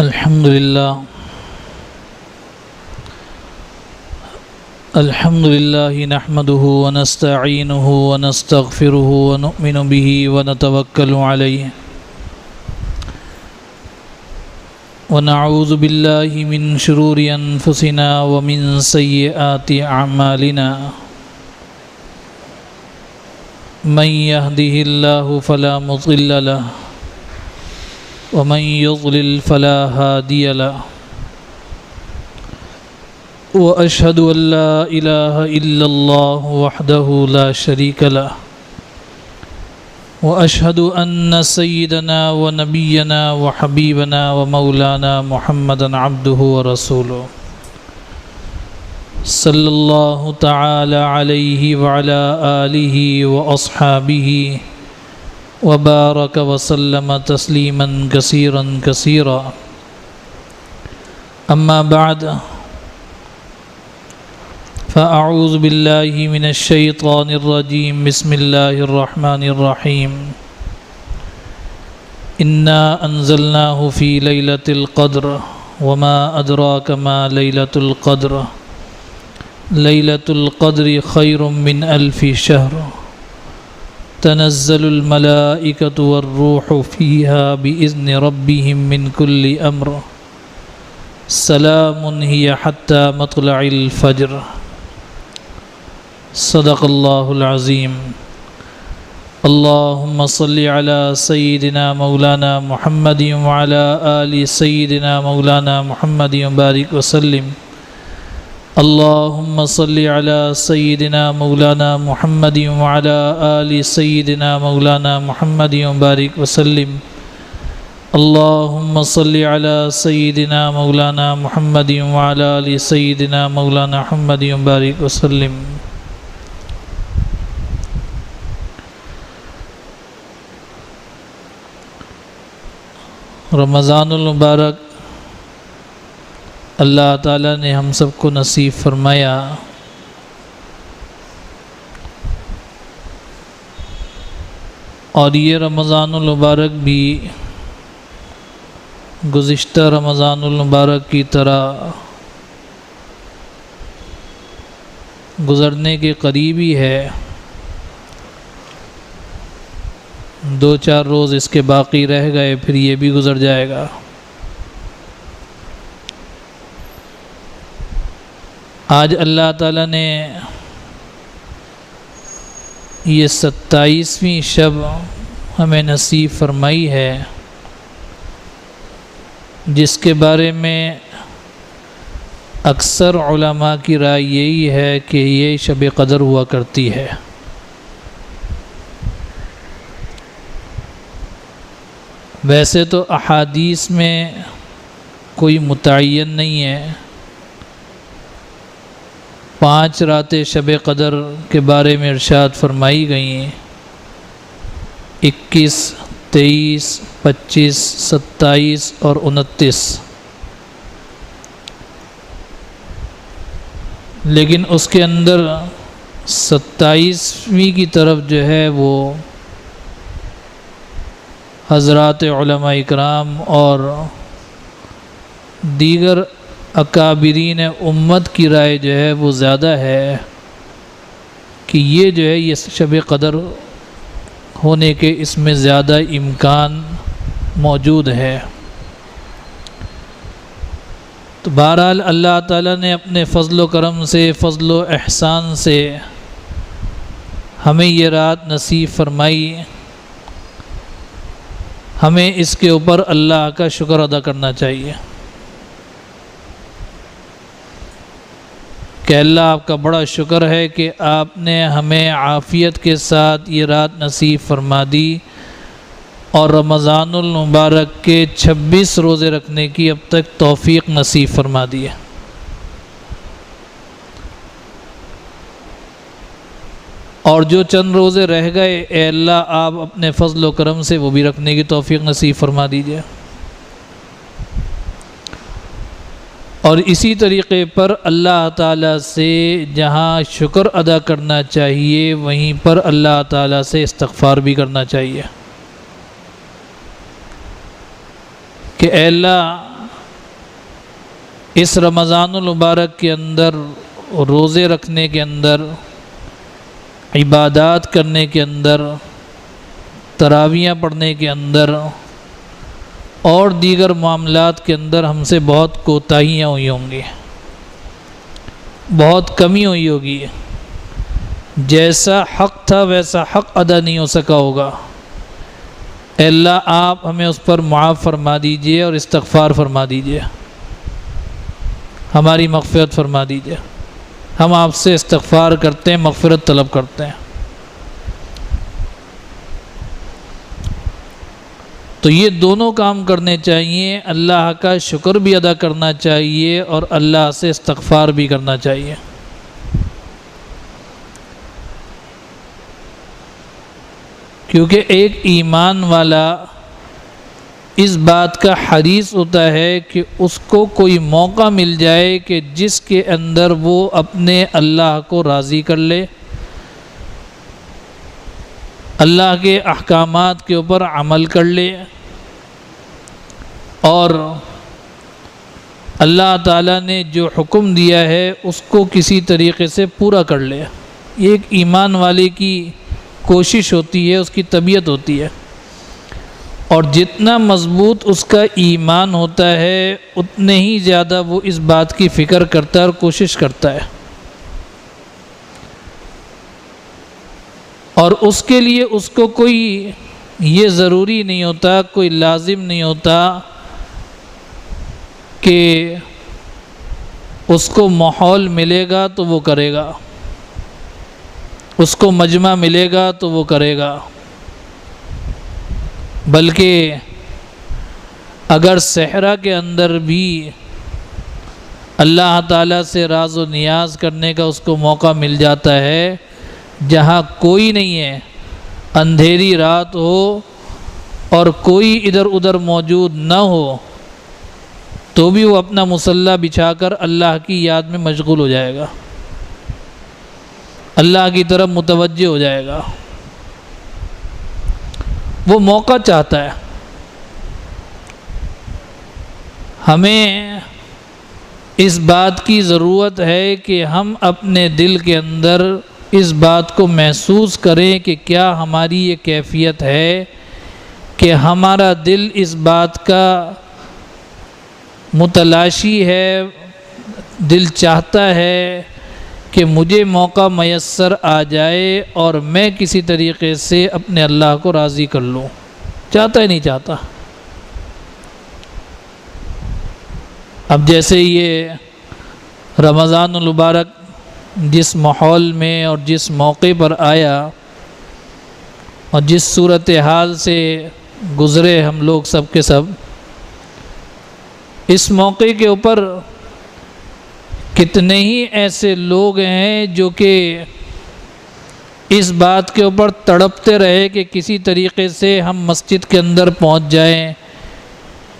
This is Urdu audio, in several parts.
الحمد لله نحمده ونستعينه ونستغفره ونؤمن به ونتوكل عليه ونعوذ بالله من شرور أنفسنا ومن سيئات أعمالنا من يهده الله فلا مضل له ومن يضلل فلا هادي له وأشهد أن لا إله إلا الله وحده لا شريك له وأشهد أن سيدنا ونبينا وحبيبنا ومولانا محمدا عبده ورسوله صلى الله تعالى عليه وعلى آله وأصحابه وبارك وسلم تسليما كثيرا كثيرا أما بعد فأعوذ بالله من الشيطان الرجيم بسم الله الرحمن الرحيم إنا أنزلناه في ليلة القدر وما أدراك ما ليلة القدر ليلة القدر خير من ألف شهر تنزل الملائكة والروح فيها بإذن ربهم من كل أمر سلام هي حتى مطلع الفجر صدق الله العظيم اللهم صل على سيدنا مولانا محمد وعلى آل سيدنا مولانا محمد وبارك وسلم اللهم صل على سيدنا مولانا محمد وعلى آل سيدنا مولانا محمد وبارك وسلم اللهم صل على سيدنا مولانا محمد وعلى آل سيدنا مولانا محمد وبارك وسلم رمضان المبارک اللہ تعالیٰ نے ہم سب کو نصیب فرمایا اور یہ رمضان المبارک بھی گزشتہ رمضان المبارک کی طرح گزرنے کے قریب ہی ہے 2-4 روز اس کے باقی رہ گئے پھر یہ بھی گزر جائے گا آج اللہ تعالیٰ نے یہ 27ویں شب ہمیں نصیب فرمائی ہے جس کے بارے میں اکثر علماء کی رائے یہی ہے کہ یہ شب قدر ہوا کرتی ہے ویسے تو احادیث میں کوئی متعین نہیں ہے 5 راتیں شب قدر کے بارے میں ارشاد فرمائی گئی ہیں 21 23 25 27 اور 29 لیکن اس کے اندر 27ویں کی طرف جو ہے وہ حضرات علماء اکرام اور دیگر اکابرین امت کی رائے جو ہے وہ زیادہ ہے کہ یہ جو ہے یہ شب قدر ہونے کے اس میں زیادہ امکان موجود ہے تو بہرحال اللہ تعالیٰ نے اپنے فضل و کرم سے فضل و احسان سے ہمیں یہ رات نصیب فرمائی ہمیں اس کے اوپر اللہ کا شکر ادا کرنا چاہیے کہ اللہ آپ کا بڑا شکر ہے کہ آپ نے ہمیں عافیت کے ساتھ یہ رات نصیب فرما دی اور رمضان المبارک کے 26 روزے رکھنے کی اب تک توفیق نصیب فرما دی ہے اور جو چند روزے رہ گئے اے اللہ آپ اپنے فضل و کرم سے وہ بھی رکھنے کی توفیق نصیب فرما دیجیے اور اسی طریقے پر اللہ تعالیٰ سے جہاں شکر ادا کرنا چاہیے وہیں پر اللہ تعالیٰ سے استغفار بھی کرنا چاہیے کہ اے اللہ اس رمضان المبارک کے اندر روزے رکھنے کے اندر، عبادات کرنے کے اندر، تراویحیں پڑھنے کے اندر اور دیگر معاملات کے اندر ہم سے بہت کوتاہیاں ہوئی ہوں گی، بہت کمی ہوئی ہوگی، جیسا حق تھا ویسا حق ادا نہیں ہو سکا ہوگا۔ اے اللہ آپ ہمیں اس پر معاف فرما دیجئے اور استغفار فرما دیجئے، ہماری مغفرت فرما دیجئے۔ ہم آپ سے استغفار کرتے ہیں، مغفرت طلب کرتے ہیں۔ تو یہ دونوں کام کرنے چاہیے، اللہ کا شکر بھی ادا کرنا چاہیے اور اللہ سے استغفار بھی کرنا چاہیے۔ کیونکہ ایک ایمان والا اس بات کا حریص ہوتا ہے کہ اس کو کوئی موقع مل جائے کہ جس کے اندر وہ اپنے اللہ کو راضی کر لے، اللہ کے احکامات کے اوپر عمل کر لے اور اللہ تعالیٰ نے جو حکم دیا ہے اس کو کسی طریقے سے پورا کر لے۔ یہ ایک ایمان والے کی کوشش ہوتی ہے، اس کی طبیعت ہوتی ہے، اور جتنا مضبوط اس کا ایمان ہوتا ہے اتنے ہی زیادہ وہ اس بات کی فکر کرتا ہے اور کوشش کرتا ہے، اور اس کے لیے اس کو کوئی یہ ضروری نہیں ہوتا، کوئی لازم نہیں ہوتا کہ اس کو ماحول ملے گا تو وہ کرے گا، اس کو مجمع ملے گا تو وہ کرے گا، بلکہ اگر صحرا کے اندر بھی اللہ تعالیٰ سے راز و نیاز کرنے کا اس کو موقع مل جاتا ہے، جہاں کوئی نہیں ہے، اندھیری رات ہو اور کوئی ادھر ادھر موجود نہ ہو، تو بھی وہ اپنا مصلی بچھا کر اللہ کی یاد میں مشغول ہو جائے گا، اللہ کی طرف متوجہ ہو جائے گا۔ وہ موقع چاہتا ہے۔ ہمیں اس بات کی ضرورت ہے کہ ہم اپنے دل کے اندر اس بات کو محسوس کریں کہ کیا ہماری یہ کیفیت ہے کہ ہمارا دل اس بات کا متلاشی ہے، دل چاہتا ہے کہ مجھے موقع میسر آ جائے اور میں کسی طریقے سے اپنے اللہ کو راضی کر لوں۔ چاہتا ہی نہیں چاہتا۔ اب جیسے یہ رمضان المبارک جس ماحول میں اور جس موقع پر آیا اور جس صورتحال سے گزرے ہم لوگ سب کے سب، اس موقع کے اوپر کتنے ہی ایسے لوگ ہیں جو کہ اس بات کے اوپر تڑپتے رہے کہ کسی طریقے سے ہم مسجد کے اندر پہنچ جائیں،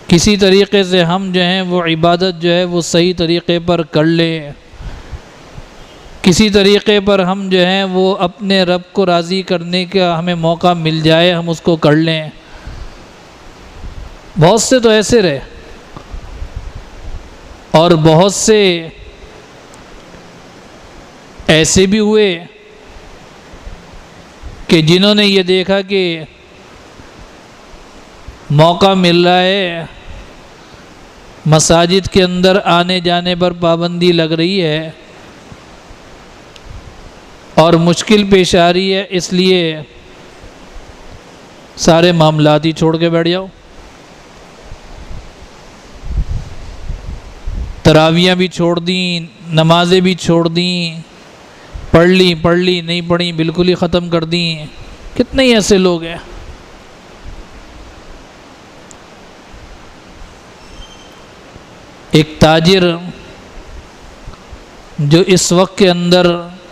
کسی طریقے سے ہم جو ہیں وہ عبادت جو ہے وہ صحیح طریقے پر کر لیں، کسی طریقے پر ہم جو ہیں وہ اپنے رب کو راضی کرنے کا ہمیں موقع مل جائے، ہم اس کو کر لیں۔ بہت سے تو ایسے رہے، اور بہت سے ایسے بھی ہوئے کہ جنہوں نے یہ دیکھا کہ موقع مل رہا ہے، مساجد کے اندر آنے جانے پر پابندی لگ رہی ہے اور مشکل پیش آ رہی ہے، اس لیے سارے معاملات ہی چھوڑ کے بیٹھ جاؤ، تراویحیں بھی چھوڑ دیں، نمازیں بھی چھوڑ دیں، پڑھ لی نہیں پڑھی بالکل ہی ختم کر دیں۔ کتنے ہی ایسے لوگ ہیں۔ ایک تاجر جو اس وقت کے اندر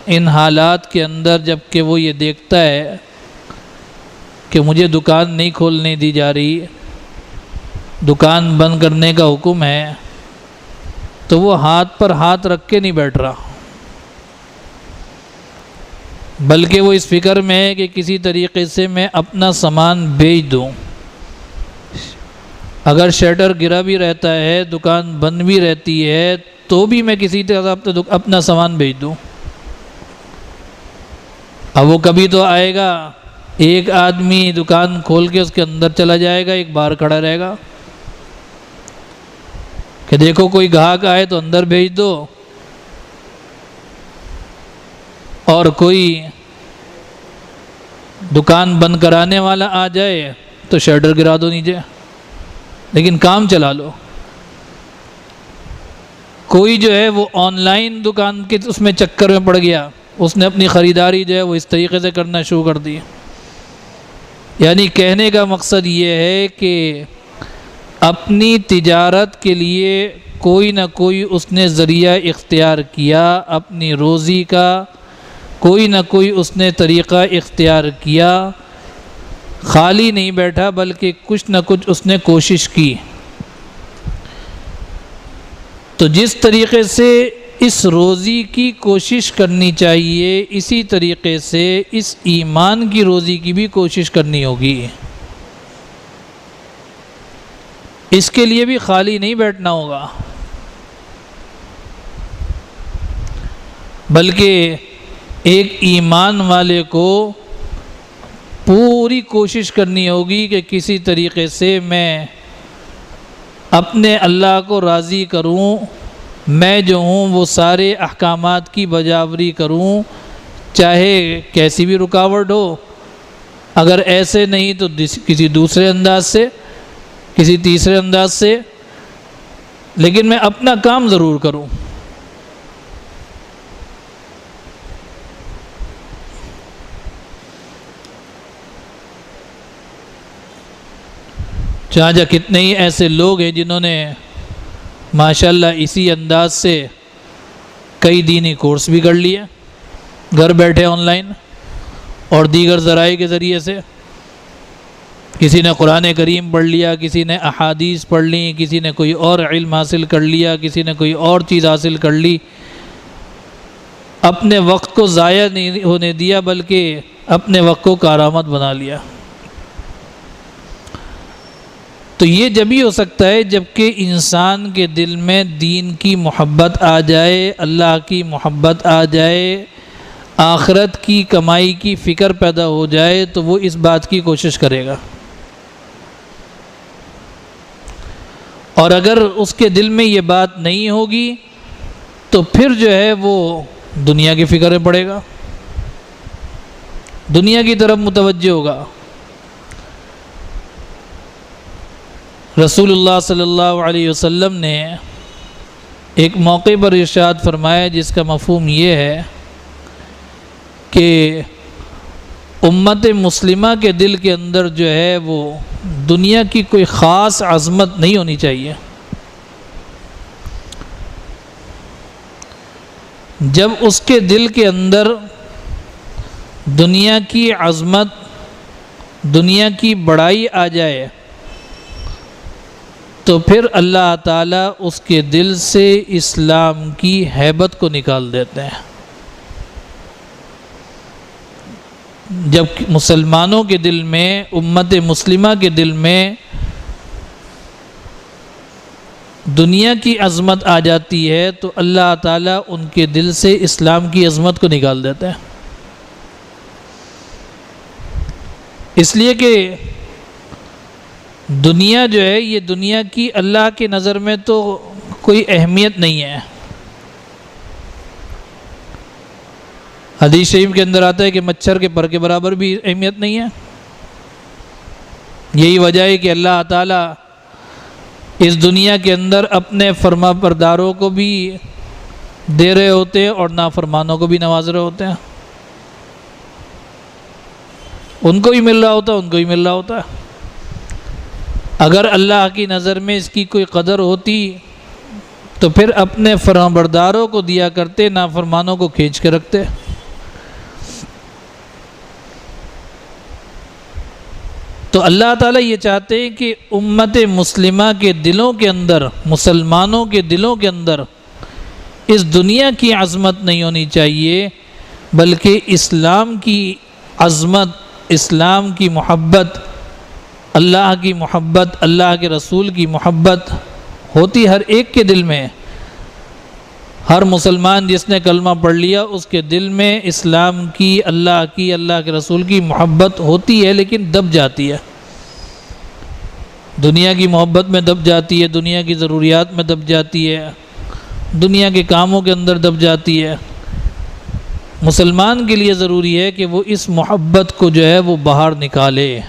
ان حالات کے اندر جب کہ وہ یہ دیکھتا ہے کہ مجھے دکان نہیں کھولنے دی جا رہی، دکان بند کرنے کا حکم ہے، تو وہ ہاتھ پر ہاتھ رکھ کے نہیں بیٹھ رہا، بلکہ وہ اس فکر میں ہے کہ کسی طریقے سے میں اپنا سامان بیچ دوں۔ اگر شٹر گرا بھی رہتا ہے، دکان بند بھی رہتی ہے، تو بھی میں کسی طرح اپنا سامان بھیج دوں۔ اب وہ کبھی تو آئے گا، ایک آدمی دکان کھول کے اس کے اندر چلا جائے گا، ایک باہر کھڑا رہے گا کہ دیکھو کوئی گاہک آئے تو اندر بھیج دو، اور کوئی دکان بند کرانے والا آ جائے تو شٹر گرا دو نیچے، لیکن کام چلا لو۔ کوئی جو ہے وہ آن لائن دکان کے اس میں چکر میں پڑ گیا، اس نے اپنی خریداری جو ہے وہ اس طریقے سے کرنا شروع کر دی۔ یعنی کہنے کا مقصد یہ ہے کہ اپنی تجارت کے لیے کوئی نہ کوئی اس نے ذریعہ اختیار کیا، اپنی روزی کا کوئی نہ کوئی اس نے طریقہ اختیار کیا، خالی نہیں بیٹھا بلکہ کچھ نہ کچھ اس نے کوشش کی۔ تو جس طریقے سے اس روزی کی کوشش کرنی چاہیے، اسی طریقے سے اس ایمان کی روزی کی بھی کوشش کرنی ہوگی۔ اس کے لیے بھی خالی نہیں بیٹھنا ہوگا، بلکہ ایک ایمان والے کو پوری کوشش کرنی ہوگی کہ کسی طریقے سے میں اپنے اللہ کو راضی کروں، میں جو ہوں وہ سارے احکامات کی بجاوری کروں، چاہے کیسی بھی رکاوٹ ہو، اگر ایسے نہیں تو کسی دوسرے انداز سے، کسی تیسرے انداز سے، لیکن میں اپنا کام ضرور کروں۔ چاہے کتنے ہی ایسے لوگ ہیں جنہوں نے ماشاءاللہ اسی انداز سے کئی دینی کورس بھی کر لیے، گھر بیٹھے آن لائن اور دیگر ذرائع کے ذریعے سے۔ کسی نے قرآن کریم پڑھ لیا، کسی نے احادیث پڑھ لی، کسی نے کوئی اور علم حاصل کر لیا، کسی نے کوئی اور چیز حاصل کر لی، اپنے وقت کو ضائع نہیں ہونے دیا بلکہ اپنے وقت کو کارآمد بنا لیا۔ تو یہ جبھی ہو سکتا ہے جب کہ انسان کے دل میں دین کی محبت آ جائے، اللہ کی محبت آ جائے، آخرت کی کمائی کی فکر پیدا ہو جائے، تو وہ اس بات کی کوشش کرے گا۔ اور اگر اس کے دل میں یہ بات نہیں ہوگی تو پھر جو ہے وہ دنیا کی فکر میں پڑے گا، دنیا کی طرف متوجہ ہوگا۔ رسول اللہ صلی اللہ علیہ وسلم نے ایک موقع پر ارشاد فرمایا جس کا مفہوم یہ ہے کہ امت مسلمہ کے دل کے اندر جو ہے وہ دنیا کی کوئی خاص عظمت نہیں ہونی چاہیے۔ جب اس کے دل کے اندر دنیا کی عظمت، دنیا کی بڑائی آ جائے تو پھر اللہ تعالیٰ اس کے دل سے اسلام کی ہیبت کو نکال دیتے ہیں۔ جب مسلمانوں کے دل میں، امت مسلمہ کے دل میں دنیا کی عظمت آ جاتی ہے تو اللہ تعالیٰ ان کے دل سے اسلام کی عظمت کو نکال دیتے ہیں۔ اس لیے کہ دنیا جو ہے یہ دنیا کی اللہ کی نظر میں تو کوئی اہمیت نہیں ہے۔ حدیث شریف کے اندر آتا ہے کہ مچھر کے پر کے برابر بھی اہمیت نہیں ہے۔ یہی وجہ ہے کہ اللہ تعالیٰ اس دنیا کے اندر اپنے فرما برداروں کو بھی دے رہے ہوتے ہیں اور نافرمانوں کو بھی نواز رہے ہوتے ہیں۔ ان کو بھی مل رہا ہوتا ہے، ان کو بھی مل رہا ہوتا ہے۔ اگر اللہ کی نظر میں اس کی کوئی قدر ہوتی تو پھر اپنے فرمانبرداروں کو دیا کرتے، نافرمانوں کو کھینچ کے رکھتے۔ تو اللہ تعالیٰ یہ چاہتے ہیں کہ امت مسلمہ کے دلوں کے اندر، مسلمانوں کے دلوں کے اندر اس دنیا کی عظمت نہیں ہونی چاہیے بلکہ اسلام کی عظمت، اسلام کی محبت، اللہ کی محبت، اللہ کے رسول کی محبت ہوتی ہر ایک کے دل میں. ہر مسلمان جس نے کلمہ پڑھ لیا اس کے دل میں اسلام کی، اللہ کے رسول کی محبت ہوتی ہے، لیکن دب جاتی ہے. دنیا کی محبت میں دب جاتی ہے، دنیا کی ضروریات میں دب جاتی ہے، دنیا کے کاموں کے اندر دب جاتی ہے. مسلمان کے لیے ضروری ہے کہ وہ اس محبت کو جو ہے وہ باہر نکالے،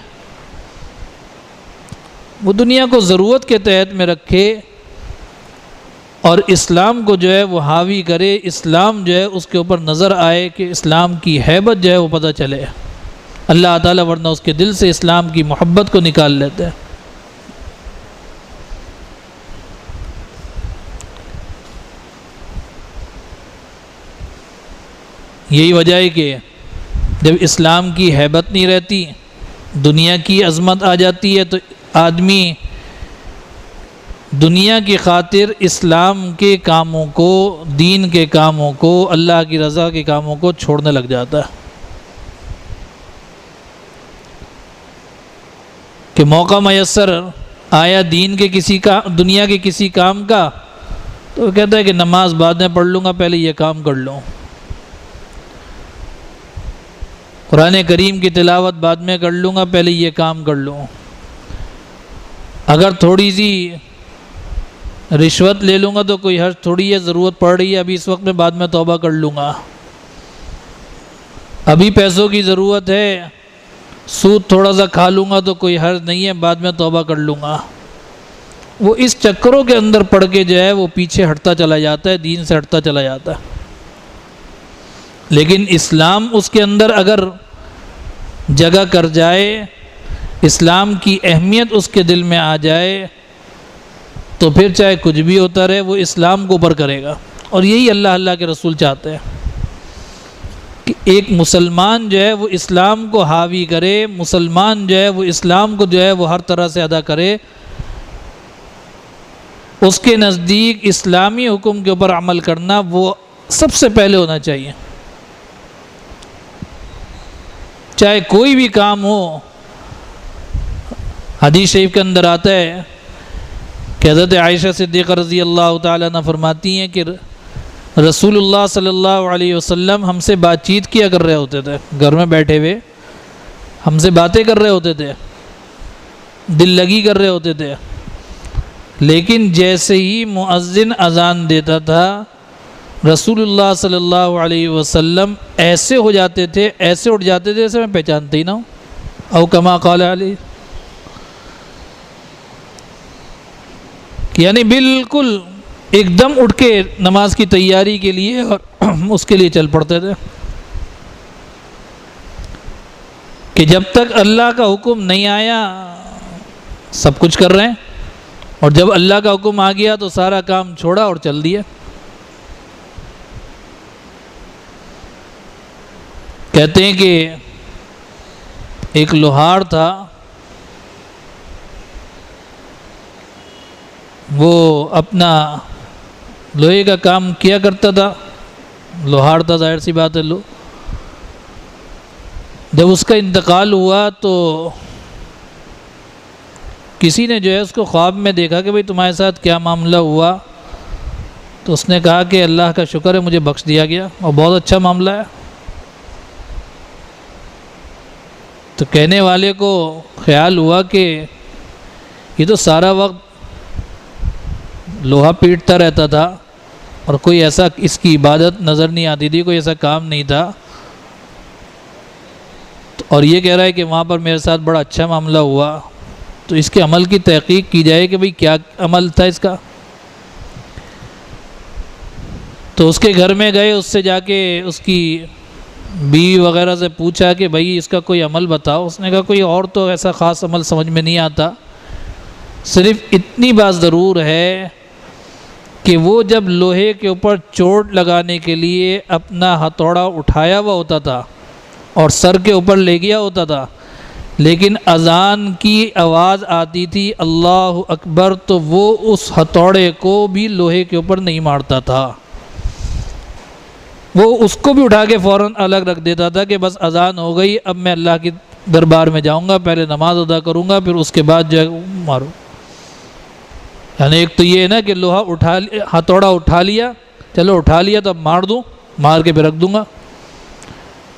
وہ دنیا کو ضرورت کے تحت میں رکھے اور اسلام کو جو ہے وہ حاوی کرے. اسلام جو ہے اس کے اوپر نظر آئے کہ اسلام کی ہیبت جو ہے وہ پتہ چلے. اللہ تعالیٰ ورنہ اس کے دل سے اسلام کی محبت کو نکال لیتے ہیں. یہی وجہ ہے کہ جب اسلام کی ہیبت نہیں رہتی، دنیا کی عظمت آ جاتی ہے، تو آدمی دنیا کی خاطر اسلام کے کاموں کو، دین کے کاموں کو، اللہ کی رضا کے کاموں کو چھوڑنے لگ جاتا ہے. کہ موقع میسر آیا دین کے کسی کا، دنیا کے کسی کام کا، تو وہ کہتا ہے کہ نماز بعد میں پڑھ لوں گا، پہلے یہ کام کر لوں. قرآن کریم کی تلاوت بعد میں کر لوں گا، پہلے یہ کام کر لوں. اگر تھوڑی سی رشوت لے لوں گا تو کوئی حرج تھوڑی ہے، ضرورت پڑ رہی ہے ابھی اس وقت میں، بعد میں توبہ کر لوں گا. ابھی پیسوں کی ضرورت ہے، سود تھوڑا سا کھا لوں گا تو کوئی حرج نہیں ہے، بعد میں توبہ کر لوں گا. وہ اس چکروں کے اندر پڑ کے جو ہے وہ پیچھے ہٹتا چلا جاتا ہے، دین سے ہٹتا چلا جاتا ہے. لیکن اسلام اس کے اندر اگر جگہ کر جائے، اسلام کی اہمیت اس کے دل میں آ جائے، تو پھر چاہے کچھ بھی ہوتا رہے وہ اسلام کو اوپر کرے گا. اور یہی اللہ کے رسول چاہتے ہیں کہ ایک مسلمان جو ہے وہ اسلام کو حاوی کرے، مسلمان جو ہے وہ اسلام کو جو ہے وہ ہر طرح سے ادا کرے. اس کے نزدیک اسلامی حکم کے اوپر عمل کرنا وہ سب سے پہلے ہونا چاہیے. چاہے کوئی بھی کام ہو. حدیث شریف کے اندر آتا ہے کہ حضرت عائشہ صدیقہ رضی اللہ تعالیٰ عنہ فرماتی ہیں کہ رسول اللہ صلی اللہ علیہ وسلم ہم سے بات چیت کیا کر رہے ہوتے تھے، گھر میں بیٹھے ہوئے ہم سے باتیں کر رہے ہوتے تھے، دل لگی کر رہے ہوتے تھے. لیکن جیسے ہی مؤذن اذان دیتا تھا رسول اللہ صلی اللہ علیہ وسلم ایسے ہو جاتے تھے، ایسے اٹھ جاتے تھے جیسے میں پہچانتے ہی نہ ہوں. او کما قال علی، یعنی بالکل ایک دم اٹھ کے نماز کی تیاری کے لیے اور اس کے لیے چل پڑتے تھے. کہ جب تک اللہ کا حکم نہیں آیا سب کچھ کر رہے ہیں، اور جب اللہ کا حکم آ گیا تو سارا کام چھوڑا اور چل دیا. کہتے ہیں کہ ایک لوہار تھا، وہ اپنا لوہے کا کام کیا کرتا تھا، لوہار تھا، ظاہر سی بات ہے. جب اس کا انتقال ہوا تو کسی نے جو ہے اس کو خواب میں دیکھا کہ بھئی تمہارے ساتھ کیا معاملہ ہوا. تو اس نے کہا کہ اللہ کا شکر ہے مجھے بخش دیا گیا اور بہت اچھا معاملہ ہے. تو کہنے والے کو خیال ہوا کہ یہ تو سارا وقت لوہا پیٹتا رہتا تھا اور کوئی ایسا اس کی عبادت نظر نہیں آتی تھی، کوئی ایسا کام نہیں تھا، اور یہ کہہ رہا ہے کہ وہاں پر میرے ساتھ بڑا اچھا معاملہ ہوا، تو اس کے عمل کی تحقیق کی جائے کہ بھئی کیا عمل تھا اس کا. تو اس کے گھر میں گئے، اس سے جا کے اس کی بیوی وغیرہ سے پوچھا کہ بھئی اس کا کوئی عمل بتاؤ. اس نے کہا کوئی اور تو ایسا خاص عمل سمجھ میں نہیں آتا، صرف اتنی بات ضرور ہے کہ وہ جب لوہے کے اوپر چوٹ لگانے کے لیے اپنا ہتھوڑا اٹھایا ہوا ہوتا تھا اور سر کے اوپر لے گیا ہوتا تھا، لیکن اذان کی آواز آتی تھی اللہ اکبر، تو وہ اس ہتھوڑے کو بھی لوہے کے اوپر نہیں مارتا تھا، وہ اس کو بھی اٹھا کے فوراً الگ رکھ دیتا تھا کہ بس اذان ہو گئی، اب میں اللہ کی دربار میں جاؤں گا، پہلے نماز ادا کروں گا، پھر اس کے بعد جو ہے مارو۔ یعنی ایک تو یہ ہے نا کہ لوہا ہتھوڑا اٹھا لیا، چلو اٹھا لیا تو اب مار دوں، مار کے پھر رکھ دوں گا،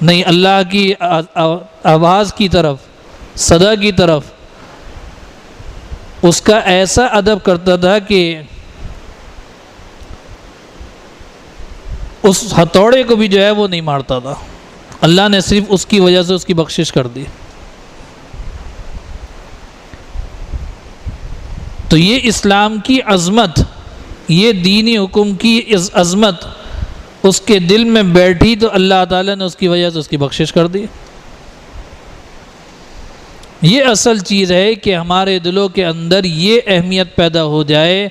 نہیں، اللہ کی آواز کی طرف، صدا کی طرف اس کا ایسا ادب کرتا تھا کہ اس ہتھوڑے کو بھی جو ہے وہ نہیں مارتا تھا۔ اللہ نے صرف اس کی وجہ سے اس کی بخشش کر دی۔ تو یہ اسلام کی عظمت، یہ دینی حکم کی عظمت اس کے دل میں بیٹھی تو اللہ تعالیٰ نے اس کی وجہ سے اس کی بخشش کر دی۔ یہ اصل چیز ہے کہ ہمارے دلوں کے اندر یہ اہمیت پیدا ہو جائے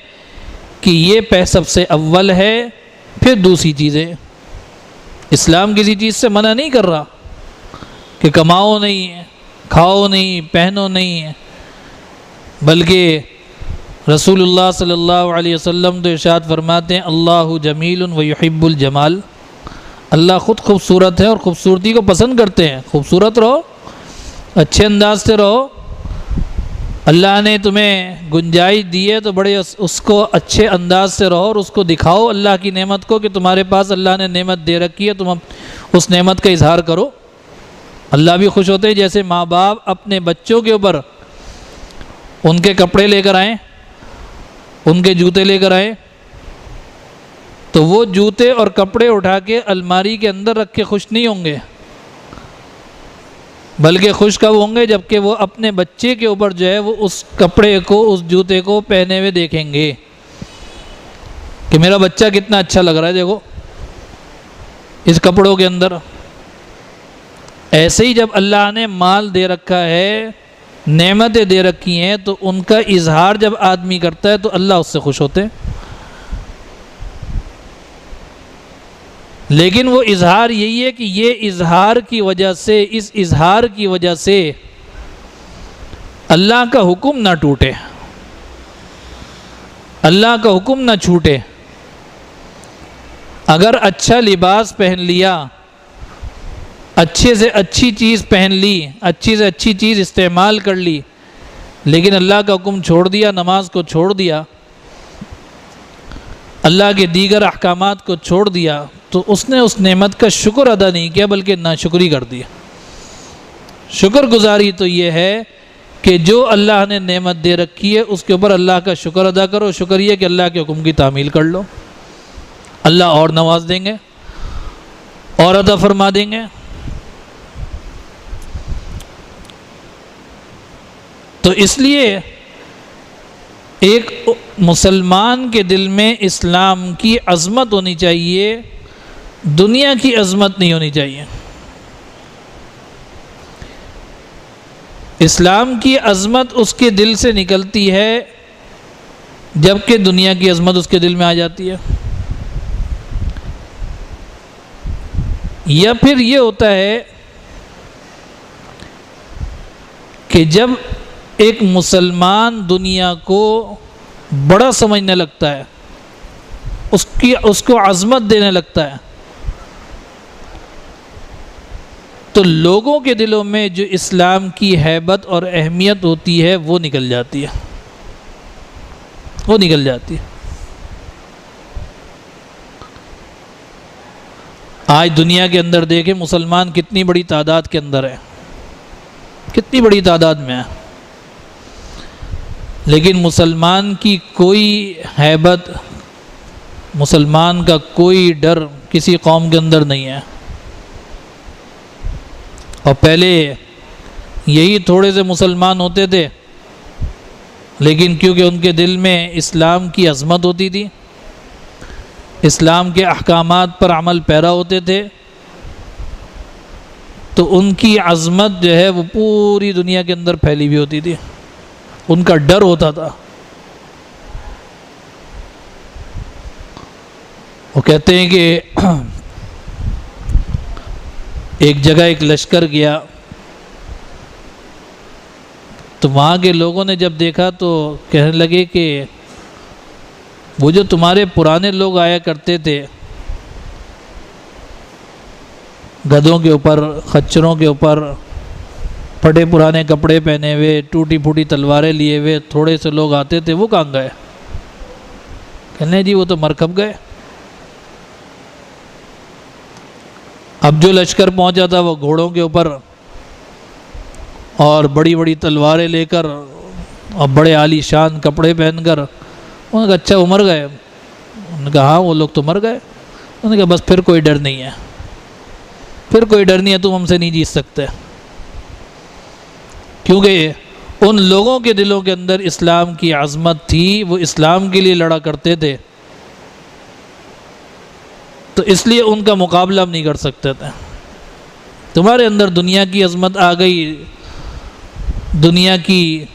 کہ یہ سب سے اول ہے، پھر دوسری چیزیں۔ اسلام کسی چیز سے منع نہیں کر رہا کہ کماؤ نہیں، کھاؤ نہیں، پہنو نہیں، بلکہ رسول اللہ صلی اللہ علیہ وسلم تو ارشاد فرماتے ہیں اللہ جمیل و یحب الجمال، اللہ خود خوبصورت ہے اور خوبصورتی کو پسند کرتے ہیں۔ خوبصورت رہو، اچھے انداز سے رہو، اللہ نے تمہیں گنجائش دی ہے تو بڑے اس کو اچھے انداز سے رہو اور اس کو دکھاؤ اللہ کی نعمت کو کہ تمہارے پاس اللہ نے نعمت دے رکھی ہے، تم اس نعمت کا اظہار کرو۔ اللہ بھی خوش ہوتے ہیں جیسے ماں باپ اپنے بچوں کے اوپر ان کے کپڑے لے کر آئیں، ان کے جوتے لے کر آئیں تو وہ جوتے اور کپڑے اٹھا کے الماری کے اندر رکھ کے خوش نہیں ہوں گے، بلکہ خوش کب ہوں گے جب کہ وہ اپنے بچے کے اوپر جو ہے وہ اس کپڑے کو، اس جوتے کو پہنے ہوئے دیکھیں گے کہ میرا بچہ کتنا اچھا لگ رہا ہے، دیکھو اس کپڑوں کے اندر۔ ایسے ہی جب اللہ نے مال دے رکھا ہے، نعمتیں دے رکھی ہیں، تو ان کا اظہار جب آدمی کرتا ہے تو اللہ اس سے خوش ہوتے ہیں۔ لیکن وہ اظہار یہی ہے کہ یہ اظہار کی وجہ سے، اس اظہار کی وجہ سے اللہ کا حکم نہ ٹوٹے، اللہ کا حکم نہ چھوٹے۔ اگر اچھا لباس پہن لیا، اچھے سے اچھی چیز پہن لی، اچھی سے اچھی چیز استعمال کر لی، لیکن اللہ کا حکم چھوڑ دیا، نماز کو چھوڑ دیا، اللہ کے دیگر احکامات کو چھوڑ دیا، تو اس نے اس نعمت کا شکر ادا نہیں کیا بلکہ ناشکری کر دیا۔ شکر گزاری تو یہ ہے کہ جو اللہ نے نعمت دے رکھی ہے اس کے اوپر اللہ کا شکر ادا کرو۔ شکر یہ کہ اللہ کے حکم کی تعمیل کر لو، اللہ اور نواز دیں گے اور عطا فرما دیں گے۔ تو اس لیے ایک مسلمان کے دل میں اسلام کی عظمت ہونی چاہیے، دنیا کی عظمت نہیں ہونی چاہیے۔ اسلام کی عظمت اس کے دل سے نکلتی ہے جبکہ دنیا کی عظمت اس کے دل میں آ جاتی ہے، یا پھر یہ ہوتا ہے کہ جب ایک مسلمان دنیا کو بڑا سمجھنے لگتا ہے، اس کو عظمت دینے لگتا ہے، تو لوگوں کے دلوں میں جو اسلام کی ہیبت اور اہمیت ہوتی ہے وہ نکل جاتی ہے، وہ نکل جاتی ہے۔ آج دنیا کے اندر دیکھیں مسلمان کتنی بڑی تعداد کے اندر ہے، کتنی بڑی تعداد میں ہے، لیکن مسلمان کی کوئی ہیبت، مسلمان کا کوئی ڈر کسی قوم کے اندر نہیں ہے۔ اور پہلے یہی تھوڑے سے مسلمان ہوتے تھے، لیکن کیونکہ ان کے دل میں اسلام کی عظمت ہوتی تھی، اسلام کے احکامات پر عمل پیرا ہوتے تھے، تو ان کی عظمت جو ہے وہ پوری دنیا کے اندر پھیلی ہوئی ہوتی تھی، ان کا ڈر ہوتا تھا۔ وہ کہتے ہیں کہ ایک جگہ ایک لشکر گیا تو وہاں کے لوگوں نے جب دیکھا تو کہنے لگے کہ وہ جو تمہارے پرانے لوگ آیا کرتے تھے گدھوں کے اوپر، خچروں کے اوپر، پھٹے پرانے کپڑے پہنے ہوئے، ٹوٹی پھوٹی تلواریں لیے ہوئے تھوڑے سے لوگ آتے تھے، وہ کہاں گئے؟ کہنے جی وہ تو مرکب گئے۔ اب جو لشکر پہنچا تھا وہ گھوڑوں کے اوپر اور بڑی بڑی تلواریں لے کر اور بڑے عالی شان کپڑے پہن کر، انہوں نے کہا اچھا وہ مر گئے؟ انہوں نے کہا ہاں وہ لوگ تو مر گئے۔ انہوں نے کہا بس پھر کوئی ڈر نہیں ہے، پھر کوئی ڈر نہیں ہے، تم ہم سے نہیں جیت سکتے، کیونکہ ان لوگوں کے دلوں کے اندر اسلام کی عظمت تھی، وہ اسلام کے لیے لڑا کرتے تھے، تو اس لیے ان کا مقابلہ ہم نہیں کر سکتے تھے۔ تمہارے اندر دنیا کی عظمت آ گئی، دنیا کی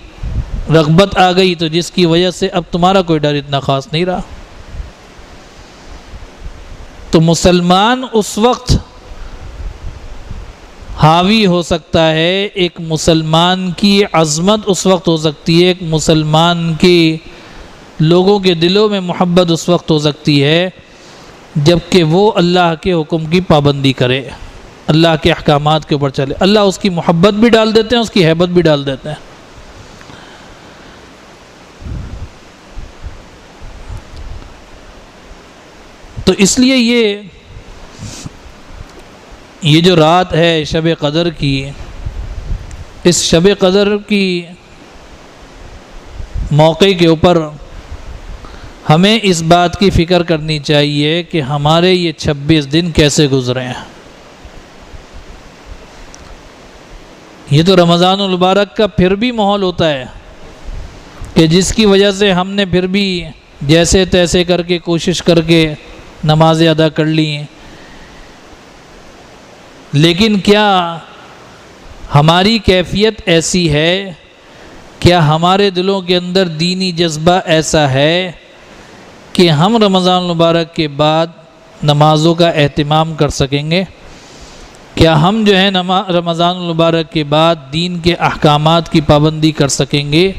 رغبت آ گئی، تو جس کی وجہ سے اب تمہارا کوئی ڈر اتنا خاص نہیں رہا۔ تو مسلمان اس وقت حاوی ہو سکتا ہے، ایک مسلمان کی عظمت اس وقت ہو سکتی ہے، ایک مسلمان کے لوگوں کے دلوں میں محبت اس وقت ہو سکتی ہے جب کہ وہ اللہ کے حکم کی پابندی کرے، اللہ کے احکامات کے اوپر چلے۔ اللہ اس کی محبت بھی ڈال دیتے ہیں، اس کی ہیبت بھی ڈال دیتے ہیں۔ تو اس لیے یہ جو رات ہے شب قدر کی، اس شب قدر کی موقع کے اوپر ہمیں اس بات کی فکر کرنی چاہیے کہ ہمارے یہ 26 دن کیسے گزرے ہیں۔ یہ تو رمضان المبارک کا پھر بھی ماحول ہوتا ہے کہ جس کی وجہ سے ہم نے پھر بھی جیسے تیسے کر کے کوشش کر کے نمازیں ادا کر لی ہیں، لیکن کیا ہماری کیفیت ایسی ہے؟ کیا ہمارے دلوں کے اندر دینی جذبہ ایسا ہے کہ ہم رمضان المبارک کے بعد نمازوں کا اہتمام کر سکیں گے؟ کیا ہم جو ہے رمضان المبارک کے بعد دین کے احکامات کی پابندی کر سکیں گے؟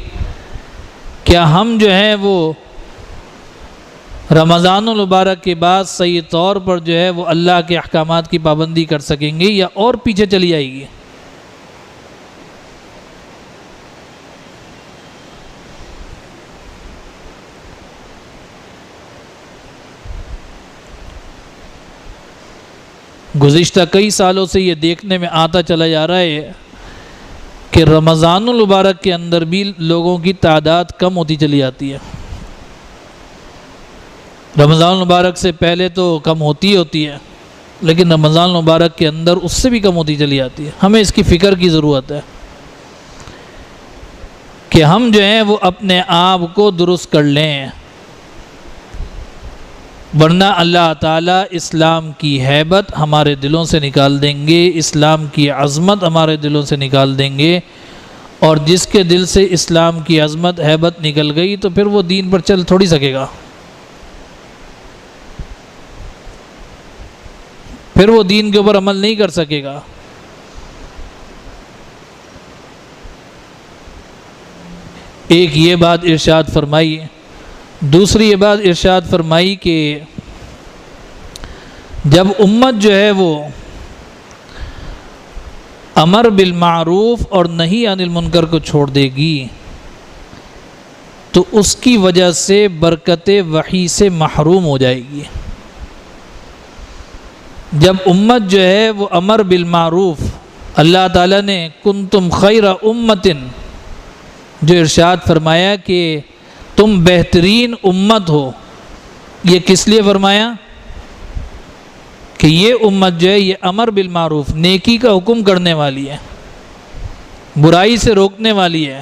کیا ہم جو ہے وہ رمضان المبارک کے بعد صحیح طور پر جو ہے وہ اللہ کے احکامات کی پابندی کر سکیں گے، یا اور پیچھے چلی جائے گی؟ گزشتہ کئی سالوں سے یہ دیکھنے میں آتا چلا جا رہا ہے کہ رمضان المبارک کے اندر بھی لوگوں کی تعداد کم ہوتی چلی جاتی ہے۔ رمضان المبارک سے پہلے تو کم ہوتی ہے، لیکن رمضان المبارک کے اندر اس سے بھی کم ہوتی چلی جاتی ہے۔ ہمیں اس کی فکر کی ضرورت ہے کہ ہم جو ہیں وہ اپنے آپ کو درست کر لیں، ورنہ اللہ تعالیٰ اسلام کی ہیبت ہمارے دلوں سے نکال دیں گے، اسلام کی عظمت ہمارے دلوں سے نکال دیں گے، اور جس کے دل سے اسلام کی عظمت ہیبت نکل گئی تو پھر وہ دین پر چل تھوڑی سکے گا، پھر وہ دین کے اوپر عمل نہیں کر سکے گا۔ ایک یہ بات ارشاد فرمائی، دوسری یہ بات ارشاد فرمائی کہ جب امت جو ہے وہ امر بالمعروف اور نہی عن المنکر کو چھوڑ دے گی تو اس کی وجہ سے برکت وحی سے محروم ہو جائے گی۔ جب امت جو ہے وہ امر بالمعروف، اللہ تعالیٰ نے کنتم خیر امت جو ارشاد فرمایا کہ تم بہترین امت ہو، یہ کس لیے فرمایا؟ کہ یہ امت جو ہے یہ امر بالمعروف، نیکی کا حکم کرنے والی ہے، برائی سے روکنے والی ہے۔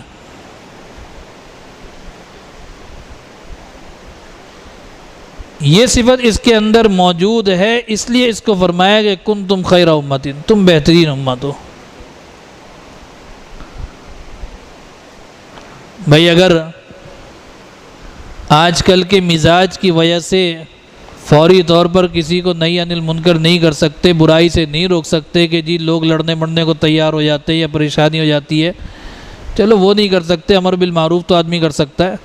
یہ صفت اس کے اندر موجود ہے، اس لیے اس کو فرمایا کہ کنتم خیر امت، تم بہترین امت ہو۔ بھائی اگر آج کل کے مزاج کی وجہ سے فوری طور پر کسی کو نہی عن المنکر نہیں کر سکتے، برائی سے نہیں روک سکتے کہ جی لوگ لڑنے مرنے کو تیار ہو جاتے ہیں یا پریشانی ہو جاتی ہے، چلو وہ نہیں کر سکتے، امر بالمعروف تو آدمی کر سکتا ہے،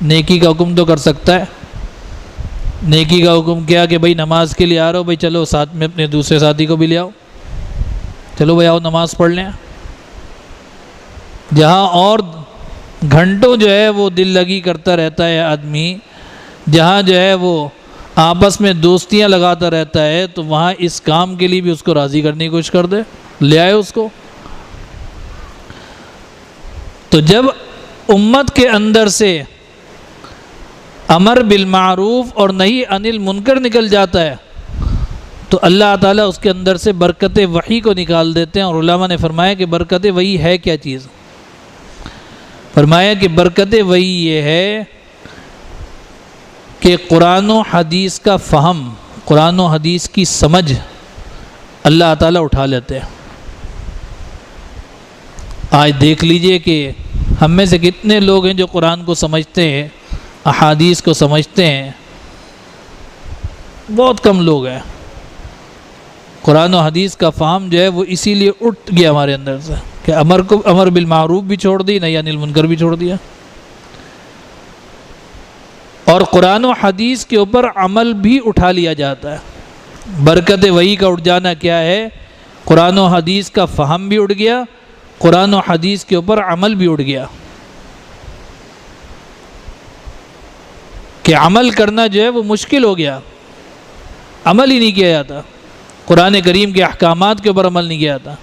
نیکی کا حکم تو کر سکتا ہے۔ نیکی کا حکم کیا کہ بھائی نماز کے لیے آ رہا ہو، بھائی چلو ساتھ میں اپنے دوسرے ساتھی کو بھی لے آؤ، چلو بھائی آؤ نماز پڑھ لیں۔ جہاں اور گھنٹوں جو ہے وہ دل لگی کرتا رہتا ہے آدمی، جہاں جو ہے وہ آپس میں دوستیاں لگاتا رہتا ہے، تو وہاں اس کام کے لیے بھی اس کو راضی کرنے کی کوشش کر دے، لے آئے اس کو۔ تو جب امت کے اندر سے امر بالمعروف اور نہی عن المنکر نکل جاتا ہے تو اللہ تعالیٰ اس کے اندر سے برکت وحی کو نکال دیتے ہیں۔ اور علماء نے فرمایا کہ برکت وحی ہے کیا چیز؟ فرمایا کہ برکت وحی یہ ہے کہ قرآن و حدیث کا فہم، قرآن و حدیث کی سمجھ اللہ تعالیٰ اٹھا لیتے ہیں۔ آج دیکھ لیجئے کہ ہم میں سے کتنے لوگ ہیں جو قرآن کو سمجھتے ہیں، احادیث کو سمجھتے ہیں؟ بہت کم لوگ ہیں۔ قرآن و حدیث کا فہم جو ہے وہ اسی لیے اٹھ گیا ہمارے اندر سے کہ امر بالمعروف بھی چھوڑ دی، نہی عن المنکر بھی چھوڑ دیا، اور قرآن و حدیث کے اوپر عمل بھی اٹھا لیا جاتا ہے۔ برکت وحی کا اٹھ جانا کیا ہے؟ قرآن و حدیث کا فہم بھی اٹھ گیا، قرآن و حدیث کے اوپر عمل بھی اٹھ گیا، کہ عمل کرنا جو ہے وہ مشکل ہو گیا، عمل ہی نہیں کیا جاتا، قرآن کریم کے احکامات کے اوپر عمل نہیں کیا جاتا۔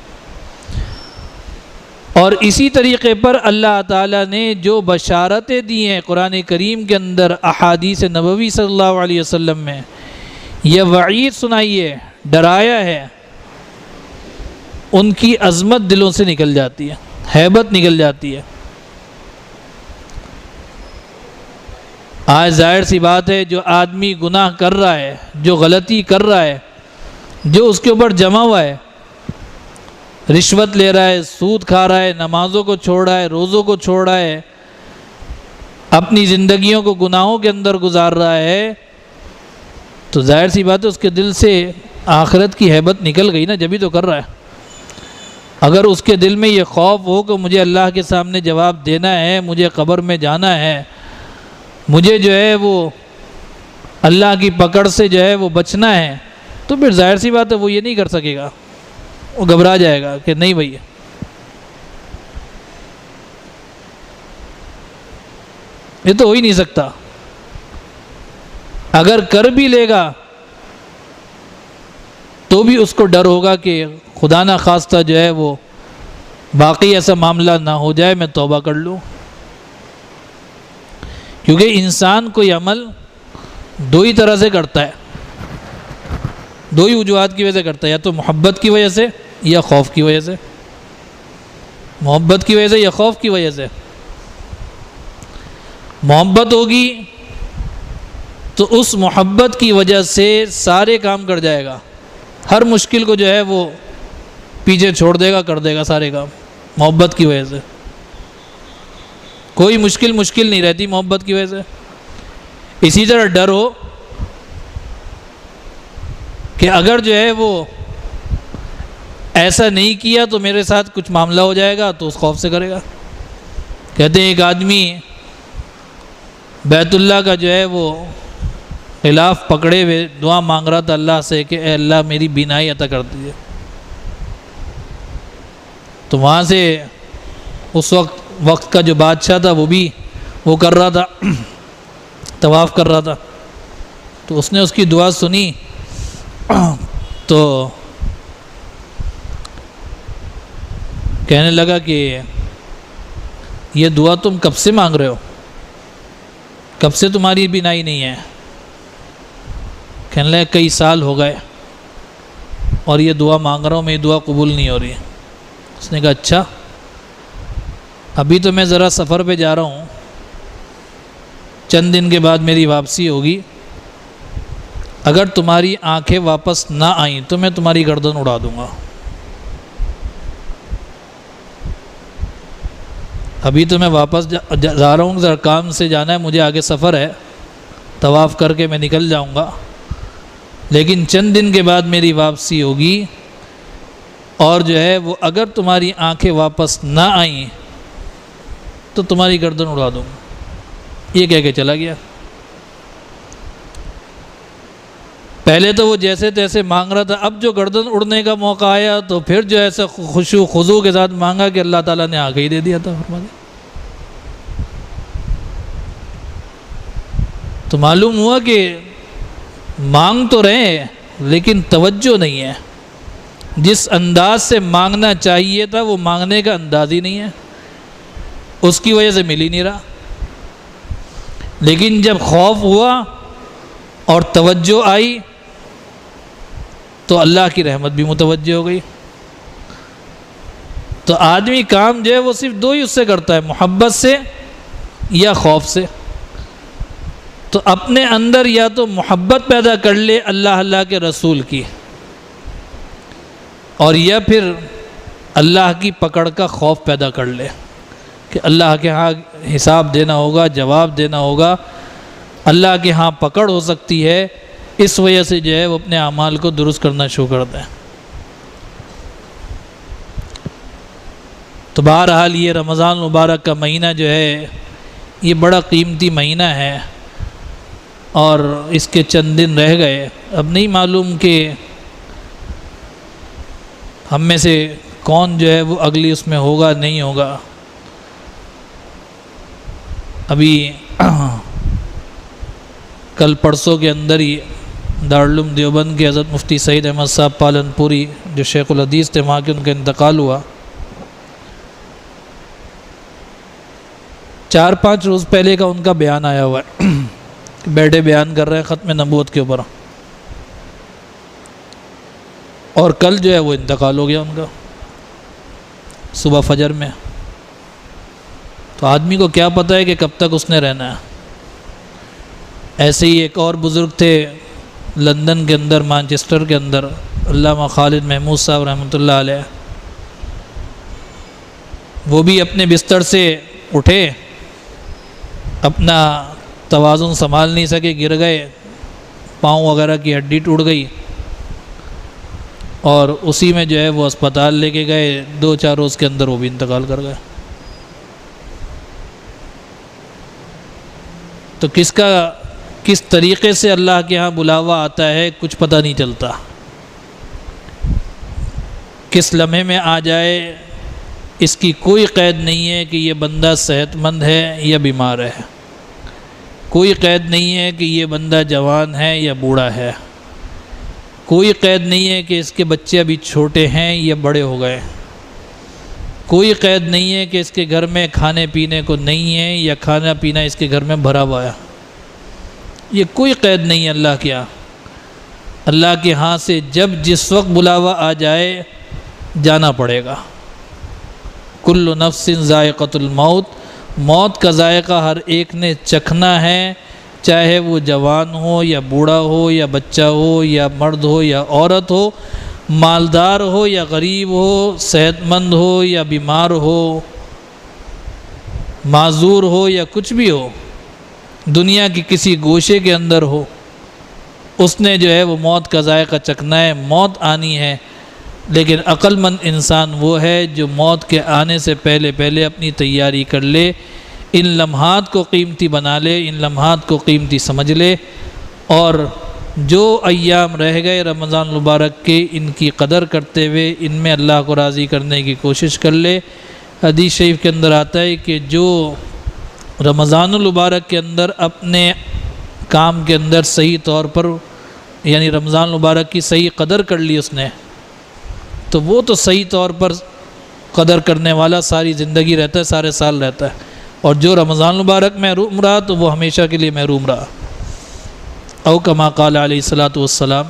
اور اسی طریقے پر اللہ تعالیٰ نے جو بشارتیں دی ہیں قرآن کریم کے اندر، احادیث نبوی صلی اللہ علیہ وسلم میں، یہ وعید سنائی ہے، ڈرایا ہے، ان کی عظمت دلوں سے نکل جاتی ہے، ہیبت نکل جاتی ہے۔ آج ظاہر سی بات ہے جو آدمی گناہ کر رہا ہے، جو غلطی کر رہا ہے، جو اس کے اوپر جمع ہوا ہے، رشوت لے رہا ہے، سود کھا رہا ہے، نمازوں کو چھوڑ رہا ہے، روزوں کو چھوڑ رہا ہے، اپنی زندگیوں کو گناہوں کے اندر گزار رہا ہے، تو ظاہر سی بات ہے اس کے دل سے آخرت کی ہیبت نکل گئی نا، جبھی تو کر رہا ہے۔ اگر اس کے دل میں یہ خوف ہو کہ مجھے اللہ کے سامنے جواب دینا ہے، مجھے قبر میں جانا ہے، مجھے جو ہے وہ اللہ کی پکڑ سے جو ہے وہ بچنا ہے، تو پھر ظاہر سی بات ہے وہ یہ نہیں کر سکے گا، وہ گھبرا جائے گا کہ نہیں بھائی یہ تو ہو ہی نہیں سکتا۔ اگر کر بھی لے گا تو بھی اس کو ڈر ہوگا کہ خدا نہ خواستہ جو ہے وہ باقی ایسا معاملہ نہ ہو جائے، میں توبہ کر لوں۔ کیونکہ انسان کوئی عمل دو ہی طرح سے کرتا ہے، دو ہی وجوہات کی وجہ سے کرتا ہے، یا تو محبت کی وجہ سے یا خوف کی وجہ سے، محبت کی وجہ سے یا خوف کی وجہ سے۔ محبت ہوگی تو اس محبت کی وجہ سے سارے کام کر جائے گا، ہر مشکل کو جو ہے وہ پیچھے چھوڑ دے گا، کر دے گا سارے کام محبت کی وجہ سے۔ کوئی مشکل نہیں رہتی محبت کی وجہ سے۔ اسی طرح ڈر ہو کہ اگر جو ہے وہ ایسا نہیں کیا تو میرے ساتھ کچھ معاملہ ہو جائے گا، تو اس خوف سے کرے گا۔ کہتے ہیں ایک آدمی بیت اللہ کا جو ہے وہ غلاف پکڑے ہوئے دعا مانگ رہا تھا اللہ سے کہ اے اللہ میری بینائی عطا کر دیجیے، تو وہاں سے اس وقت کا جو بادشاہ تھا وہ بھی وہ کر رہا تھا، طواف کر رہا تھا، تو اس نے اس کی دعا سنی، تو کہنے لگا کہ یہ دعا تم کب سے مانگ رہے ہو؟ کب سے تمہاری بینائی نہیں ہے؟ کہنے لگا کئی سال ہو گئے اور یہ دعا مانگ رہا ہوں، میری دعا قبول نہیں ہو رہی ہے۔ اس نے کہا اچھا، ابھی تو میں ذرا سفر پہ جا رہا ہوں، چند دن کے بعد میری واپسی ہوگی، اگر تمہاری آنکھیں واپس نہ آئیں تو میں تمہاری گردن اڑا دوں گا۔ ابھی تو میں واپس جا رہا ہوں، ذرا کام سے جانا ہے مجھے، آگے سفر ہے، طواف کر کے میں نکل جاؤں گا، لیکن چند دن کے بعد میری واپسی ہوگی، اور جو ہے وہ اگر تمہاری آنکھیں واپس نہ آئیں تو تمہاری گردن اڑا دوں گا۔ یہ کہہ کے چلا گیا۔ پہلے تو وہ جیسے تیسے مانگ رہا تھا، اب جو گردن اڑنے کا موقع آیا تو پھر جو ایسا خشوع خضوع کے ساتھ مانگا کہ اللہ تعالیٰ نے آگے ہی دے دیا تھا فرما دیا۔ تو معلوم ہوا کہ مانگ تو رہے ہیں لیکن توجہ نہیں ہے، جس انداز سے مانگنا چاہیے تھا وہ مانگنے کا انداز ہی نہیں ہے، اس کی وجہ سے مل ہی نہیں رہا۔ لیکن جب خوف ہوا اور توجہ آئی تو اللہ کی رحمت بھی متوجہ ہو گئی۔ تو آدمی کام جو ہے وہ صرف دو ہی اس سے کرتا ہے، محبت سے یا خوف سے۔ تو اپنے اندر یا تو محبت پیدا کر لے اللہ کے رسول کی، اور یا پھر اللہ کی پکڑ کا خوف پیدا کر لے کہ اللہ کے ہاں حساب دینا ہوگا، جواب دینا ہوگا، اللہ کے ہاں پکڑ ہو سکتی ہے، اس وجہ سے جو ہے وہ اپنے اعمال کو درست کرنا شروع کر دیں۔ تو بہرحال یہ رمضان مبارک کا مہینہ جو ہے یہ بڑا قیمتی مہینہ ہے، اور اس کے چند دن رہ گئے۔ اب نہیں معلوم کہ ہم میں سے کون جو ہے وہ اگلی اس میں ہوگا نہیں ہوگا۔ ابھی کل پرسوں کے اندر ہی دارالعلوم دیوبند کے حضرت مفتی سعید احمد صاحب پالن پوری جو شیخ الحدیث تھے وہاں کے، ان کا انتقال ہوا۔ 4-5 روز پہلے کا ان کا بیان آیا ہوا ہے، بیٹھے بیان کر رہے ہیں ختم نبوت کے اوپر، اور کل جو ہے وہ انتقال ہو گیا ان کا صبح فجر میں۔ تو آدمی کو کیا پتہ ہے کہ کب تک اس نے رہنا ہے۔ ایسے ہی ایک اور بزرگ تھے لندن کے اندر، مانچسٹر کے اندر، علامہ خالد محمود صاحب رحمۃ اللہ علیہ، وہ بھی اپنے بستر سے اٹھے، اپنا توازن سنبھال نہیں سکے، گر گئے، پاؤں وغیرہ کی ہڈی ٹوٹ گئی، اور اسی میں جو ہے وہ اسپتال لے کے گئے، 2-4 روز کے اندر وہ بھی انتقال کر گئے۔ تو کس طریقے سے اللہ کے ہاں بلاوا آتا ہے کچھ پتہ نہیں چلتا، کس لمحے میں آ جائے اس کی کوئی قید نہیں ہے کہ یہ بندہ صحت مند ہے یا بیمار ہے، کوئی قید نہیں ہے کہ یہ بندہ جوان ہے یا بوڑھا ہے، کوئی قید نہیں ہے کہ اس کے بچے ابھی چھوٹے ہیں یا بڑے ہو گئے، کوئی قید نہیں ہے کہ اس کے گھر میں کھانے پینے کو نہیں ہے یا کھانا پینا اس کے گھر میں بھرا ہوا ہے، یہ کوئی قید نہیں ہے اللہ کے ہاں۔ اللہ کے ہاں سے جب جس وقت بلاوا آ جائے جانا پڑے گا۔ کل نفس ذائقۃ الموت، موت کا ذائقہ ہر ایک نے چکھنا ہے، چاہے وہ جوان ہو یا بوڑھا ہو یا بچہ ہو یا مرد ہو یا عورت ہو، مالدار ہو یا غریب ہو، صحت مند ہو یا بیمار ہو، معذور ہو یا کچھ بھی ہو، دنیا کی کسی گوشے کے اندر ہو، اس نے جو ہے وہ موت کا ذائقہ چکھنا ہے، موت آنی ہے۔ لیکن عقل مند انسان وہ ہے جو موت کے آنے سے پہلے اپنی تیاری کر لے، ان لمحات کو قیمتی بنا لے، ان لمحات کو قیمتی سمجھ لے، اور جو ایام رہ گئے رمضان المبارک کے ان کی قدر کرتے ہوئے ان میں اللہ کو راضی کرنے کی کوشش کر لے۔ حدیث شریف کے اندر آتا ہے کہ جو رمضان المبارک کے اندر اپنے کام کے اندر صحیح طور پر، یعنی رمضان المبارک کی صحیح قدر کر لی اس نے، تو وہ تو صحیح طور پر قدر کرنے والا ساری زندگی رہتا ہے، سارے سال رہتا ہے، اور جو رمضان المبارک محروم رہا تو وہ ہمیشہ کے لیے محروم رہا۔ او کما قال علیہ الصلاۃ والسلام۔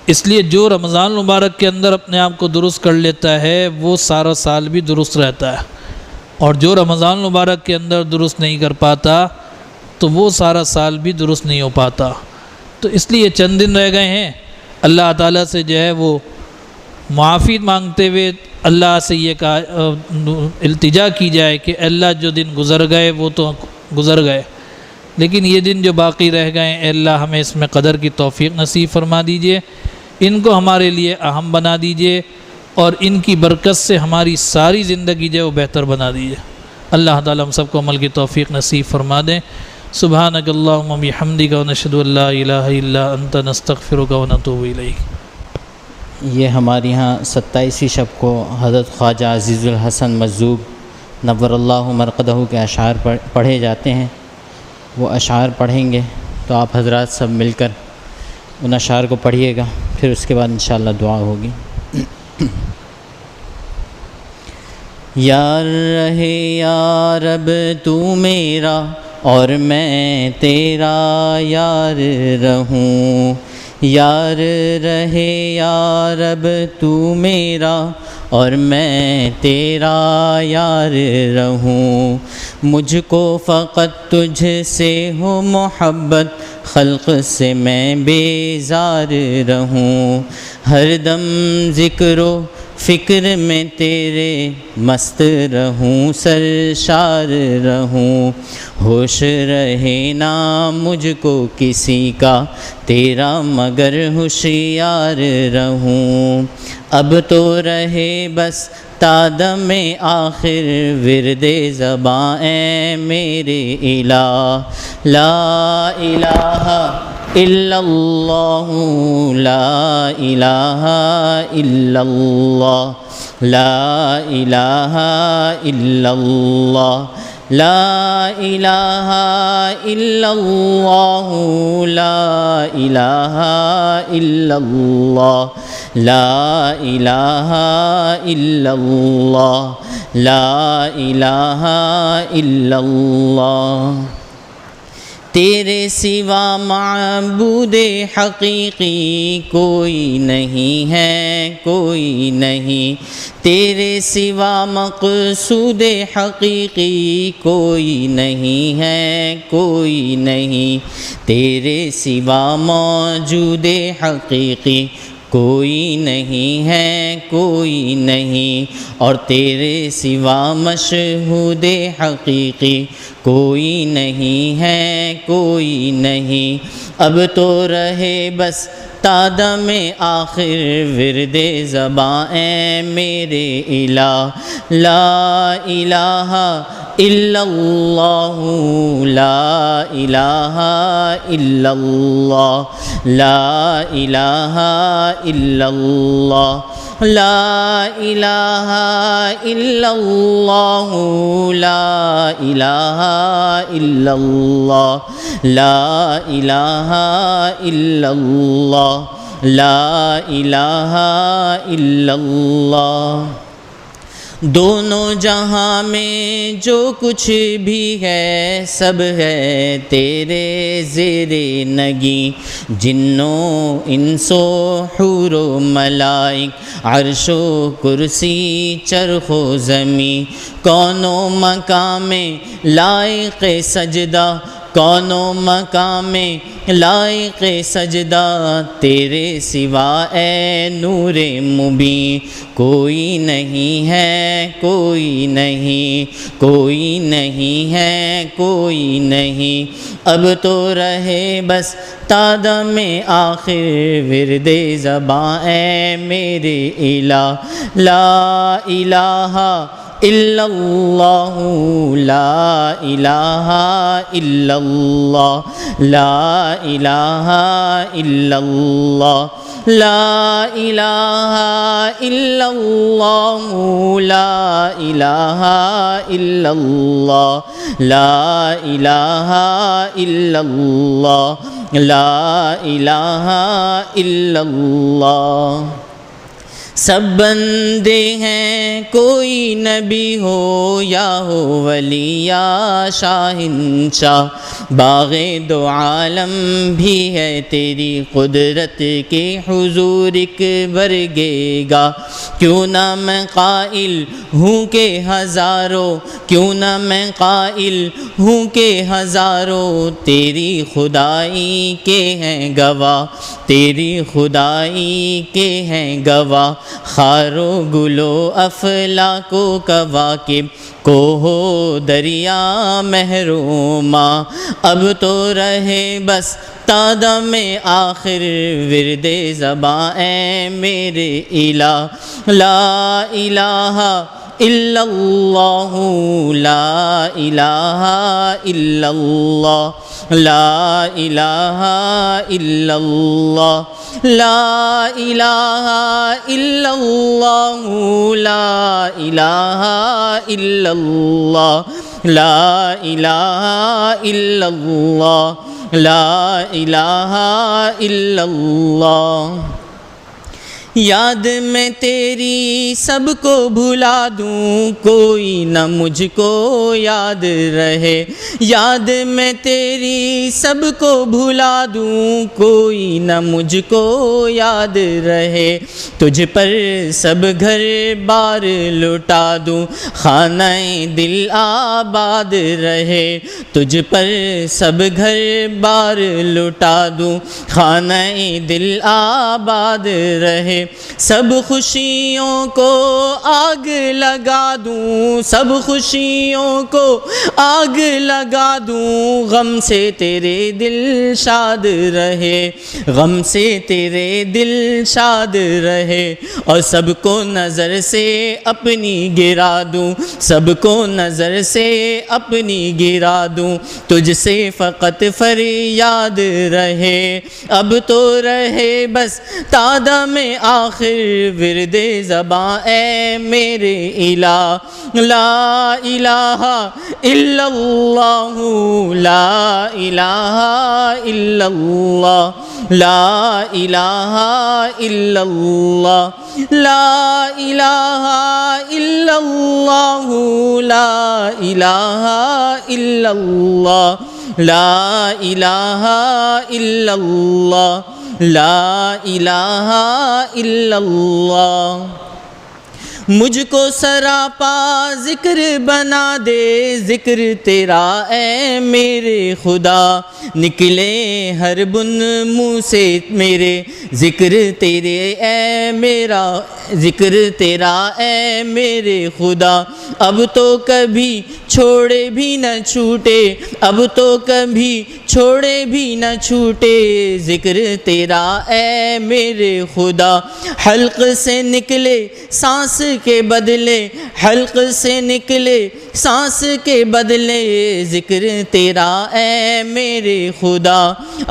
اس لیے جو رمضان المبارک کے اندر اپنے آپ کو درست کر لیتا ہے وہ سارا سال بھی درست رہتا ہے، اور جو رمضان المبارک کے اندر درست نہیں کر پاتا تو وہ سارا سال بھی درست نہیں ہو پاتا۔ تو اس لیے چند دن رہ گئے ہیں، اللہ تعالیٰ سے جو ہے وہ معافی مانگتے ہوئے اللہ سے یہ التجا کی جائے کہ اللہ جو دن گزر گئے وہ تو گزر گئے، لیکن یہ دن جو باقی رہ گئے اے اللہ ہمیں اس میں قدر کی توفیق نصیب فرما دیجئے، ان کو ہمارے لیے اہم بنا دیجئے، اور ان کی برکت سے ہماری ساری زندگی جو ہے وہ بہتر بنا دیجئے۔ اللہ تعالیٰ ہم سب کو عمل کی توفیق نصیب فرما دیں۔ سبحانک اللہم بحمدک ونشہد ان لا الہ الا انت نستغفرک ونتوب الیک۔ یہ ہمارے یہاں 27ویں شب کو حضرت خواجہ عزیز الحسن مجذوب نور اللہ مرقدہ کے اشعار پڑھے جاتے ہیں۔ وہ اشعار پڑھیں گے تو آپ حضرات سب مل کر ان اشعار کو پڑھیے گا، پھر اس کے بعد انشاءاللہ دعا ہوگی۔ یار رہے یا رب تو میرا اور میں تیرا یار رہوں، یار رہے یا رب تو میرا اور میں تیرا یار رہوں، مجھ کو فقط تجھ سے ہو محبت، خلق سے میں بیزار رہوں، ہر دم ذکر و فکر میں تیرے مست رہوں، سرشار رہوں، ہوش رہے نہ مجھ کو کسی کا تیرا مگر ہوشیار رہوں، اب تو رہے بس تا دم آخر ورد زباں اے میرے الہ، لا الہ الا اللہ، لا الہ الا اللہ، لا الہ الا اللہ، لا الہ الا اللہ، لا الہ الا اللہ، لا الہ الا اللہ، لا الہ الا اللہ۔ تیرے سوا معبود حقیقی کوئی نہیں ہے، کوئی نہیں، تیرے سوا مقصود حقیقی کوئی نہیں ہے، کوئی نہیں، تیرے سوا موجود حقیقی کوئی نہیں ہے، کوئی نہیں، اور تیرے سوا مشہود حقیقی کوئی نہیں ہے، کوئی نہیں، اب تو رہے بس تا دم آخر ورد زباں اے میرے الہ، لا الہ الا اللہ، لا الہ الا اللہ، لا الہ الا اللہ، لا الہ الا اللہ، لا الہ الا اللہ، لا الہ الا اللہ، لا الہ الا اللہ۔ دونوں جہاں میں جو کچھ بھی ہے سب ہے تیرے زیر نگی، جنوں انس و حور و ملائک، عرش و کرسی چرخ و زمیں، کون و مقام لائق سجدہ، کون و مقام لائق سجدہ، تیرے سوا اے نور مبین کوئی نہیں ہے، کوئی نہیں، کوئی نہیں ہے، کوئی نہیں، اب تو رہے بس تا دم آخر ورد زباں اے میرے الہ، لا الہ الا اللہ، لا الہ الا اللہ، لا الہ الا اللہ، لا الہ الا اللہ، لا الہ الا اللہ، لا الہ الا اللہ، لا الہ الا اللہ۔ سب بندے ہیں، کوئی نبی ہو یا ہو ولی یا شاہنشاہ، باغ دو عالم بھی ہے تیری قدرت کے حضور ایک برگے گا، کیوں نہ میں قائل ہوں کہ ہزاروں، کیوں نہ میں قائل ہوں کہ ہزاروں تیری خدائی کے ہیں گواہ، تیری خدائی کے ہیں گواہ، خارو گلو افلاک و کواکب کو ہو دریا محروما، اب تو رہے بس تا دم آخر ورد زباں اے میرے الہ، لا الہ الا اللہ لا الہ الا اللہ لا الہ الا اللہ لا الہ الا اللہ لا الہ الا اللہ لا الہ الا اللہ لا الہ الا اللہ یاد میں تیری سب کو بھلا دوں کوئی نہ مجھ کو یاد رہے یاد میں تیری سب کو بھلا دوں کوئی نہ مجھ کو یاد رہے تجھ پر سب گھر بار لٹا دوں خانہ دل آباد رہے تجھ پر سب گھر بار لٹا دوں خانہ دل آباد رہے سب خوشیوں کو آگ لگا دوں سب خوشیوں کو آگ لگا دوں غم سے تیرے دل شاد رہے غم سے تیرے دل شاد رہے اور سب کو نظر سے اپنی گرا دوں سب کو نظر سے اپنی گرا دوں تجھ سے فقط فریاد رہے اب تو رہے بس تادہ میں آخر ورد زباں اے میرے الہ لا الہ الا اللہ لا الہ الا اللہ لا الہ الا اللہ لا الہ الا اللہ لا الہ الا اللہ لا الہ الا اللہ لا الہ الا اللہ مجھ کو سراپا ذکر بنا دے ذکر تیرا اے میرے خدا نکلے ہر بن منہ سے میرے ذکر تیرے اے میرا ذکر تیرا اے میرے خدا اب تو کبھی چھوڑے بھی نہ چھوٹے اب تو کبھی چھوڑے بھی نہ چھوٹے ذکر تیرا اے میرے خدا حلق سے نکلے سانس کے بدلے حلق سے نکلے سانس کے بدلے ذکر تیرا اے میرے خدا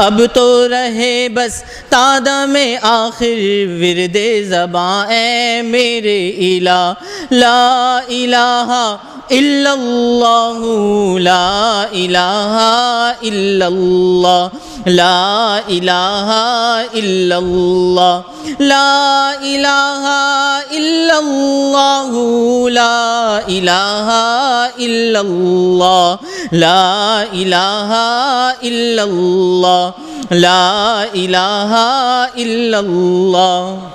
اب تو رہے بس تادہ میں آخر ورد زباں اے میرے الہ لا الہ الا اللہ لا الہ الا اللہ لا الہ الا اللہ لا الہ الا اللہ لا الہ الا اللہ لا الہ الا اللہ لا الہ الا اللہ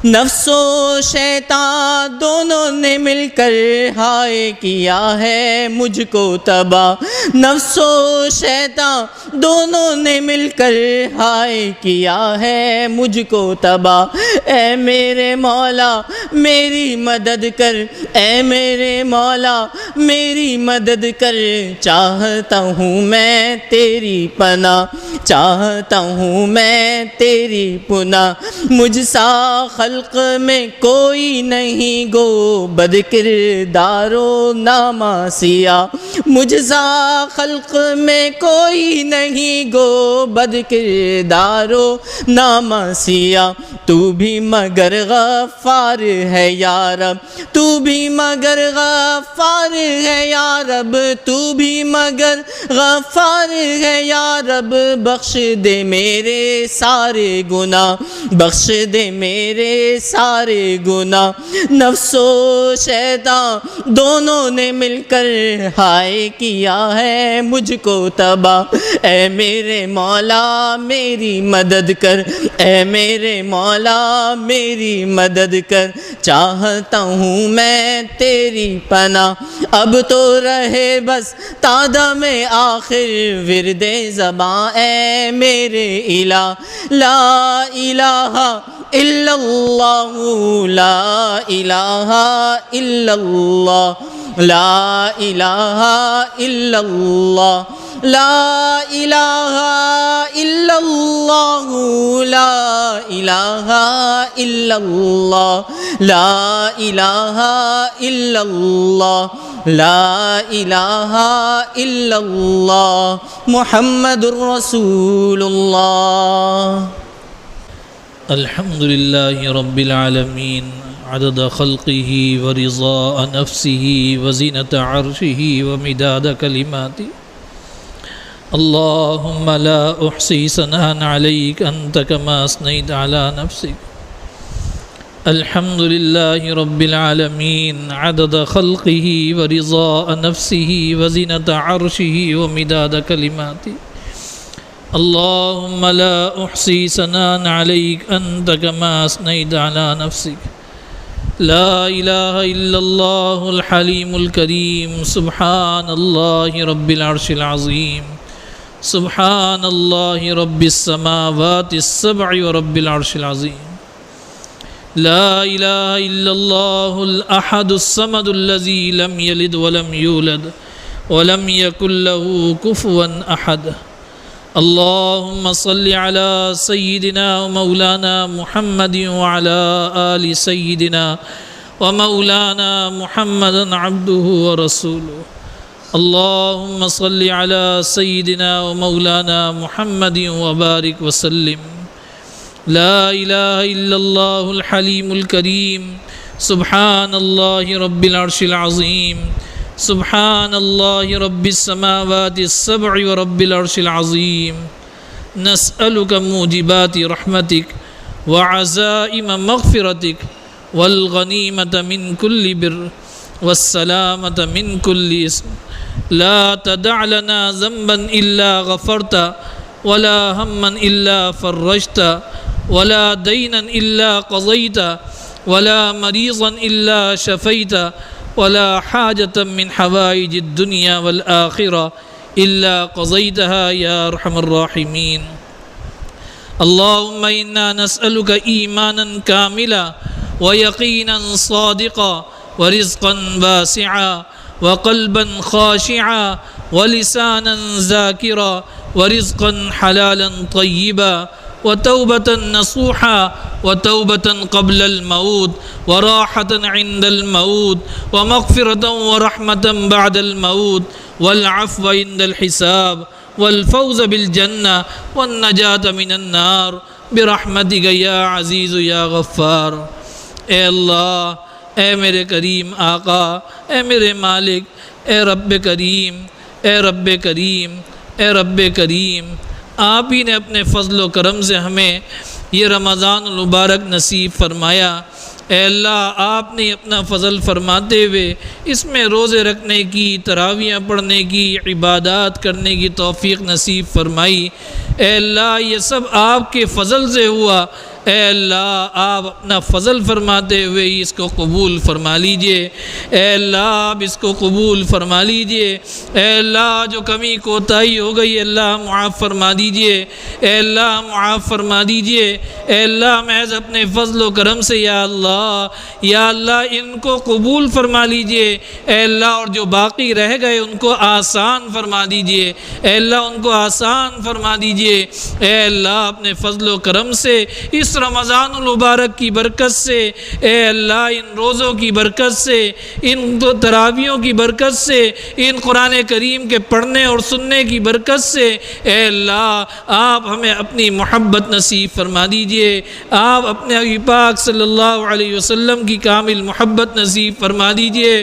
نفس و شیطان دونوں نے مل کر ہائے کیا ہے مجھ کو تباہ نفس و شیطان دونوں نے مل کر ہائے کیا ہے مجھ کو تباہ اے میرے مولا میری مدد کر اے میرے مولا میری مدد کر چاہتا ہوں میں تیری پناہ چاہتا ہوں میں تیری پناہ مجھ سا خلق میں کوئی نہیں گو بد کردار و نامعصیہ مجھ سا خلق میں کوئی نہیں گو بد کردار و نامعصیہ تو بھی مگر غفار ہے یا رب تو بھی مگر غفار ہے یا رب تو بھی مگر غفار ہے یا رب بخش دے میرے سارے گناہ بخش دے میرے سارے گناہ نفس و شیطان دونوں نے مل کر ہائے کیا ہے مجھ کو تباہ اے میرے مولا میری مدد کر اے میرے مولا میری مدد کر چاہتا ہوں میں تیری پناہ اب تو رہے بس تادہ میں آخر ورد زباں اے میرے الہ لا الہ الا اللہ لا الہ الا اللہ لا الہ الا اللہ لا الہ الا إلا الله لا إله إلا الله لا إله إلا الله لا إله إلا الله محمد رسول الله. الحمد لله رب العالمين عدد خلقه ورضاء نفسه وزنة عرشه ومداد كلماته. اللهم لا أحصي ثناء عليك أنت كما أثنيت على نفسك. الحمد لله رب العالمين عدد خلقه ورضاء نفسه وزنة عرشه ومداد كلماته. اللهم لا أحصي ثناء عليك أنت كما أثنيت على نفسك. لا إله إلا الله الحليم الكريم سبحان الله رب العرش العظيم سبحان الله رب السماوات السبع ورب العرش العظيم. لا إله إلا الله الأحد الصمد الذي لم يلد ولم يولد ولم يكن له كفوا أحد. اللهم صل على سيدنا ومولانا محمد وعلى آل سيدنا ومولانا محمد عبده ورسوله. اللهم صل على سيدنا ومولانا محمد وبارك وسلم. لا إله إلا الله الحليم الكريم سبحان الله رب العرش العظيم سبحان الله رب السماوات السبع ورب العرش العظيم. نسألك موجبات رحمتك وعزائم مغفرتك والغنيمة من كل بر والسلامة من كل اسم. لا تدع لنا ذنبا إلا غفرت ولا هما إلا فرجت ولا دينا إلا قضيت ولا مريضا إلا شفيت ولا حاجة من حوائج الدنيا والآخرة إلا قضيتها يا أرحم الراحمين. اللهم إنا نسألك إيمانا كاملا ويقينا صادقا ورزقا واسعا وقلبا خاشعا ولسانا ذاكرا ورزقا حلالا طيبا وتوبة نصوحا وتوبة قبل الموت وراحة عند الموت ومغفرة ورحمة بعد الموت والعفو عند الحساب والفوز بالجنة والنجاة من النار برحمتك يا عزيز يا غفار. اے اللہ، اے میرے کریم آقا، اے میرے مالک، اے رب کریم، اے رب کریم، اے رب کریم، آپ ہی نے اپنے فضل و کرم سے ہمیں یہ رمضان المبارک نصیب فرمایا. اے اللہ، آپ نے اپنا فضل فرماتے ہوئے اس میں روزے رکھنے کی، تراویحیں پڑھنے کی، عبادات کرنے کی توفیق نصیب فرمائی. اے اللہ، یہ سب آپ کے فضل سے ہوا. اے اللہ، آپ اپنا فضل فرماتے ہوئے اس کو قبول فرما لیجئے. اے اللہ، آپ اس کو قبول فرما لیجئے. اے اللہ، جو کمی کوتاہی ہو گئی اللہ معاف فرما دیجئے. اے اللہ معاف فرما دیجئے. اے اللہ، محض اپنے فضل و کرم سے یا اللہ ان کو قبول فرما لیجئے. اے اللہ، اور جو باقی رہ گئے ان کو آسان فرما دیجئے. اے اللہ، ان کو آسان فرما دیجئے. اے اللہ، اپنے فضل و کرم سے اس رمضان المبارک کی برکت سے، اے اللہ، ان روزوں کی برکت سے، ان تراویحوں کی برکت سے، ان قرآن کریم کے پڑھنے اور سننے کی برکت سے، اے اللہ، آپ ہمیں اپنی محبت نصیب فرما دیجئے. آپ اپنے حبیب پاک صلی اللہ علیہ وسلم کی کامل محبت نصیب فرما دیجئے.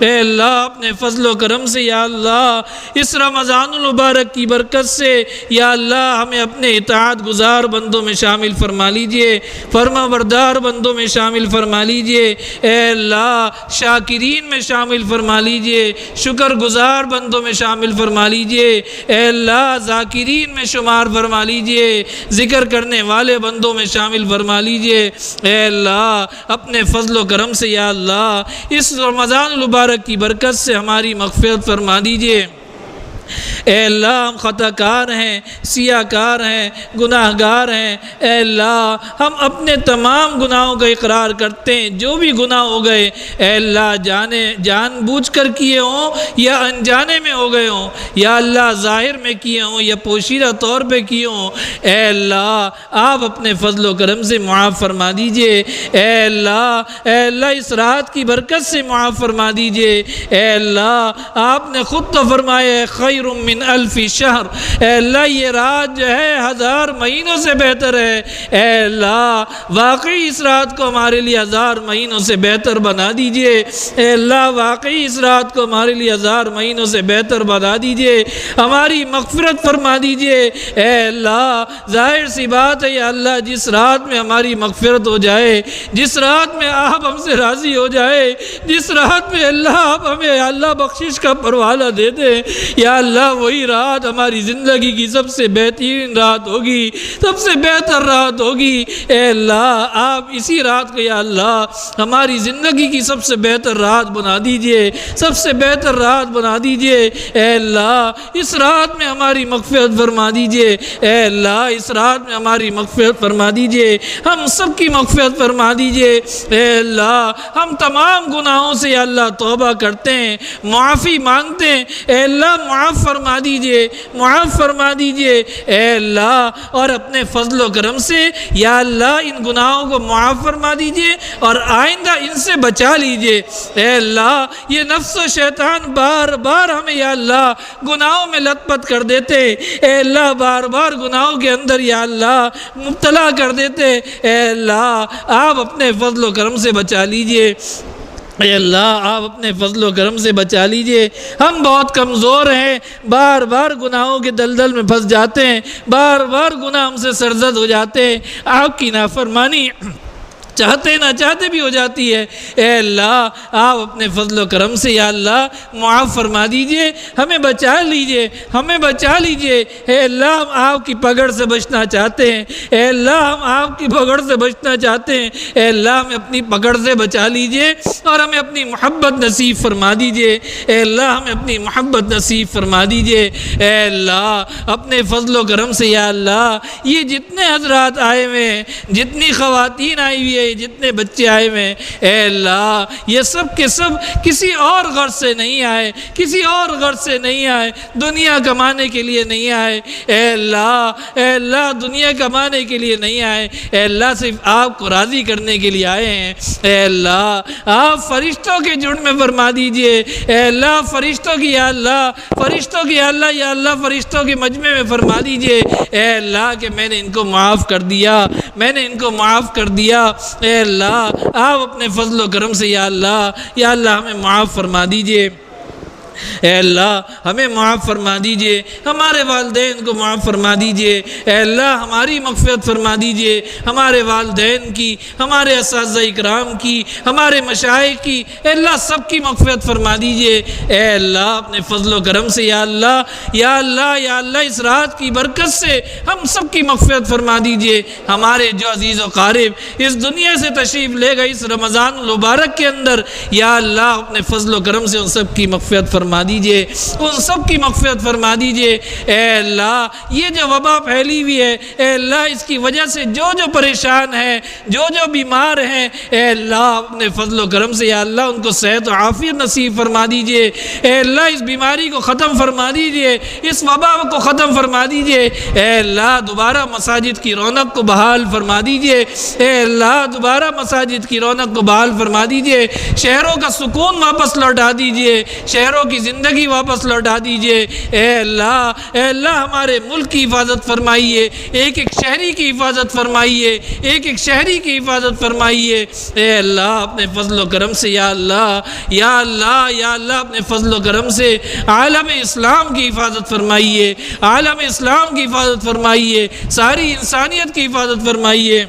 اے اللہ، اپنے فضل و کرم سے یا اللہ اس رمضان المبارک کی برکت سے یا اللہ ہمیں اپنے اطاعت گزار بندوں میں شامل فرما لیجئے، فرما بردار بندوں میں شامل فرما لیجئے. اے اللہ، شاکرین میں شامل فرما لیجئے، شکر گزار بندوں میں شامل فرما لیجئے. اے اللہ، ذاکرین میں شمار فرما لیجئے، ذکر کرنے والے بندوں میں شامل فرما لیجئے. اے اللہ، اپنے فضل و کرم سے یا اللہ اس رمضان المبارک کی برکت سے ہماری مغفرت فرما دیجئے. اے اللہ ہم خطا کار ہیں، سیاہ کار ہیں، گناہ گار ہیں۔ اے اللہ ہم اپنے تمام گناہوں کا اقرار کرتے ہیں، جو بھی گناہ ہو گئے اے اللہ جان بوجھ کر کیے ہوں یا انجانے میں ہو گئے ہوں، یا اللہ ظاہر میں کیے ہوں یا پوشیدہ طور پہ کیے ہوں، اے اللہ آپ اپنے فضل و کرم سے معاف فرما دیجئے۔ اے اللہ اس رات کی برکت سے معاف فرما دیجئے۔ اے اللہ آپ نے خود تو فرمایا ہے خیر من الف شہر، اے اللہ یہ رات جو ہے 1000 مہینوں سے بہتر ہے۔ اے اللہ واقعی اس رات کو ہمارے لیے 1000 مہینوں سے بہتر بنا دیجئے۔ اے اللہ واقعی اس رات کو ہمارے لیے 1000 مہینوں سے بہتر بنا دیجئے، ہماری مغفرت فرما دیجئے۔ اے اللہ ظاہر سی بات ہے یا اللہ جس رات میں ہماری مغفرت ہو جائے، جس رات میں آپ ہم سے راضی ہو جائے، جس رات میں اللہ آپ ہمیں یا اللہ بخشش کا پروالہ دے دے، یا اللہ وہی رات ہماری زندگی کی سب سے بہترین رات ہوگی، سب سے بہتر رات ہوگی۔ اے اللہ آپ اسی رات کو یا اللہ ہماری زندگی کی سب سے بہتر رات بنا دیجئے، سب سے بہتر رات بنا دیجئے۔ اے اللہ اس رات میں ہماری مغفرت فرما دیجئے۔ اے اللہ اس رات میں ہماری مغفرت فرما دیجئے، ہم سب کی مغفرت فرما دیجئے۔ اے اللہ ہم تمام گناہوں سے یا اللہ توبہ کرتے ہیں، معافی مانگتے ہیں، اے اللہ معاف فرما دیجئے، معاف فرما دیجئے۔ اے اللہ اور اپنے فضل و کرم سے یا اللہ ان گناہوں کو معاف فرما دیجئے اور آئندہ ان سے بچا لیجئے۔ اے اللہ یہ نفس و شیطان بار بار ہمیں یا اللہ گناہوں میں لت پت کر دیتے، اے اللہ بار بار گناہوں کے اندر یا اللہ مبتلا کر دیتے، اے اللہ آپ اپنے فضل و کرم سے بچا لیجئے۔ اے اللہ آپ اپنے فضل و کرم سے بچا لیجئے، ہم بہت کمزور ہیں، بار بار گناہوں کے دلدل میں پھنس جاتے ہیں، بار بار گناہ ہم سے سرزد ہو جاتے ہیں، آپ کی نافرمانی چاہتے نہ چاہتے بھی ہو جاتی ہے۔ اے اللہ آپ اپنے فضل و کرم سے یا اللہ معاف فرما دیجئے، ہمیں بچا لیجئے، ہمیں بچا لیجئے۔ اے اللہ ہم آپ کی پکڑ سے بچنا چاہتے ہیں، اے اللہ ہم آپ کی پکڑ سے بچنا چاہتے ہیں۔ اے اللہ ہمیں اپنی پکڑ سے بچا لیجئے اور ہمیں اپنی محبت نصیب فرما دیجئے۔ اے اللہ ہمیں اپنی محبت نصیب فرما دیجئے۔ اے اللہ اپنے فضل و کرم سے یا اللہ یہ جتنے حضرات آئے ہوئے ہیں، جتنی خواتین آئی ہوئی ہیں، جتنے بچے آئے ہوئے ہیں، اے اللہ یہ سب کے سب کسی اور غرض سے نہیں آئے، کسی اور غرض سے نہیں آئے، دنیا کمانے کے لیے نہیں آئے۔ اے اللہ دنیا کمانے کے لیے نہیں آئے، اے اللہ صرف آپ کو راضی کرنے کے لیے آئے ہیں۔ اے اللہ آپ فرشتوں کے جھنڈ میں فرما دیجئے، اے اللہ فرشتوں کی یا اللہ فرشتوں کی یا اللہ فرشتوں کے مجمع میں فرما دیجئے، اے اللہ کہ میں نے ان کو معاف کر دیا، میں نے ان کو معاف کر دیا۔ اے اللہ آپ اپنے فضل و کرم سے یا اللہ ہمیں معاف فرما دیجئے۔ اے اللہ ہمیں معاف فرما دیجئے، ہمارے والدین کو معاف فرما دیجئے۔ اے اللہ ہماری مغفرت فرما دیجئے، ہمارے والدین کی، ہمارے اساتذہ اکرام کی، ہمارے مشائخ کی، اے اللہ سب کی مغفرت فرما دیجئے۔ اے اللہ اپنے فضل و کرم سے یا اللہ اس رات کی برکت سے ہم سب کی مغفرت فرما دیجئے۔ ہمارے جو عزیز و قارب اس دنیا سے تشریف لے گئے اس رمضان المبارک کے اندر، یا اللہ اپنے فضل و کرم سے ان سب کی مغفرت فرما دیجئے، ان سب کی مغفرت فرما دیجئے۔ اے اللہ یہ جو وبا پھیلی ہوئی ہے، اے اللہ اس کی وجہ سے جو پریشان ہیں، جو بیمار ہیں، اے اللہ اپنے فضل و کرم سے یا اللہ ان کو صحت و عافیت نصیب فرما دیجئے۔ اے اللہ اس بیماری کو ختم فرما دیجئے، اس وبا کو ختم فرما دیجئے۔ اے اللہ دوبارہ مساجد کی رونق کو بحال فرما دیجئے، اے اللہ دوبارہ مساجد کی رونق کو بحال فرما دیجئے، شہروں کا سکون واپس لوٹا دیجئے، شہروں کی زندگی واپس لوٹا دیجئے۔ اے اللہ ہمارے ملک کی حفاظت فرمائیے، ایک ایک شہری کی حفاظت فرمائیے، ایک ایک شہری کی حفاظت فرمائیے۔ اے اللہ اپنے فضل و کرم سے یا اللہ اپنے فضل و کرم سے عالم اسلام کی حفاظت فرمائیے، عالم اسلام کی حفاظت فرمائیے، ساری انسانیت کی حفاظت فرمائیے۔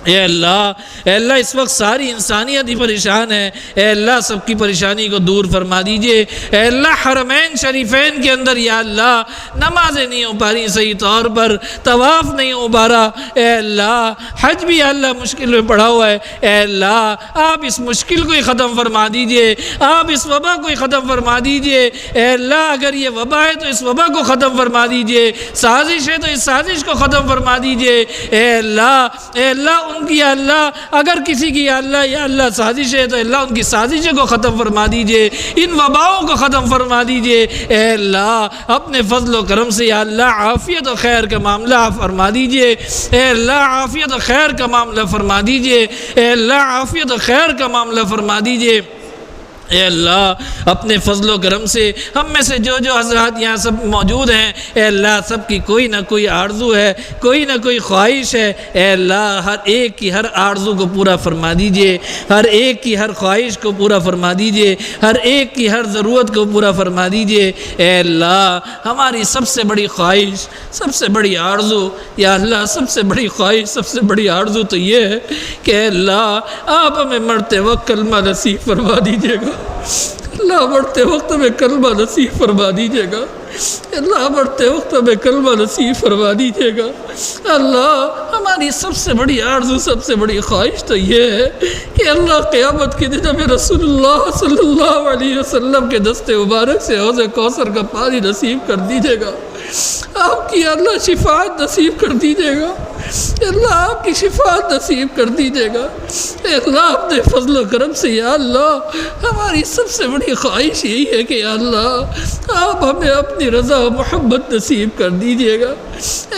اے اللہ اس وقت ساری انسانیت ہی پریشان ہے، اے اللہ سب کی پریشانی کو دور فرما دیجئے۔ اے اللہ حرمین شریفین کے اندر یا اللہ نمازیں نہیں ہو پا رہی صحیح طور پر، طواف نہیں ہو پا رہا، اے اللہ حج بھی یا اللہ مشکل میں پڑا ہوا ہے، اے اللہ آپ اس مشکل کو ہی ختم فرما دیجئے، آپ اس وبا کو ہی ختم فرما دیجئے۔ اے اللہ اگر یہ وبا ہے تو اس وبا کو ختم فرما دیجئے، سازش ہے تو اس سازش کو ختم فرما دیجئے۔ اے اللہ ان کی یا اللہ اگر کسی کی یا اللہ سازش ہے تو اللہ ان کی سازشوں کو ختم فرما دیجئے، ان وباؤں کو ختم فرما دیجئے۔ اے اللہ اپنے فضل و کرم سے یا اللہ عافیت و خیر کا معاملہ فرما دیجئے، اے اللہ عافیت و خیر کا معاملہ فرما دیجئے، اے اللہ عافیت و خیر کا معاملہ فرما دیجئے۔ اے اللہ اپنے فضل و کرم سے ہم میں سے جو حضرات یہاں سب موجود ہیں، اے اللہ سب کی کوئی نہ کوئی آرزو ہے، کوئی نہ کوئی خواہش ہے، اے اللہ ہر ایک کی ہر آرزو کو پورا فرما دیجئے، ہر ایک کی ہر خواہش کو پورا فرما دیجئے، ہر ایک کی ہر ضرورت کو پورا فرما دیجئے۔ اے اللہ ہماری سب سے بڑی خواہش، سب سے بڑی آرزو یا اللہ سب سے بڑی خواہش، سب سے بڑی آرزو تو یہ ہے کہ اے اللہ آپ ہمیں مرتے وقت کلمہ نصیب فرما دیجئے گا، اللہ مرتے وقت ہمیں کلمہ نصیب فرما دیجئے گا، اللہ مرتے وقت ہمیں کلمہ نصیب فرما دیجئے گا۔ اللہ ہماری سب سے بڑی آرزو، سب سے بڑی خواہش تو یہ ہے کہ اللہ قیامت کے دن ہمیں رسول اللہ صلی اللہ علیہ وسلم کے دست مبارک سے حوض کوثر کا پانی نصیب کر دیجئے گا، آپ کی اللہ شفاعت نصیب کر دیجئے گا، اللہ آپ کی شفاعت نصیب کر دیجئے گا۔ اے اللہ اپنے فضل و کرم سے یا اللہ ہماری سب سے بڑی خواہش یہی ہے کہ یا اللہ آپ ہمیں اپنی رضا و محبت نصیب کر دیجئے گا،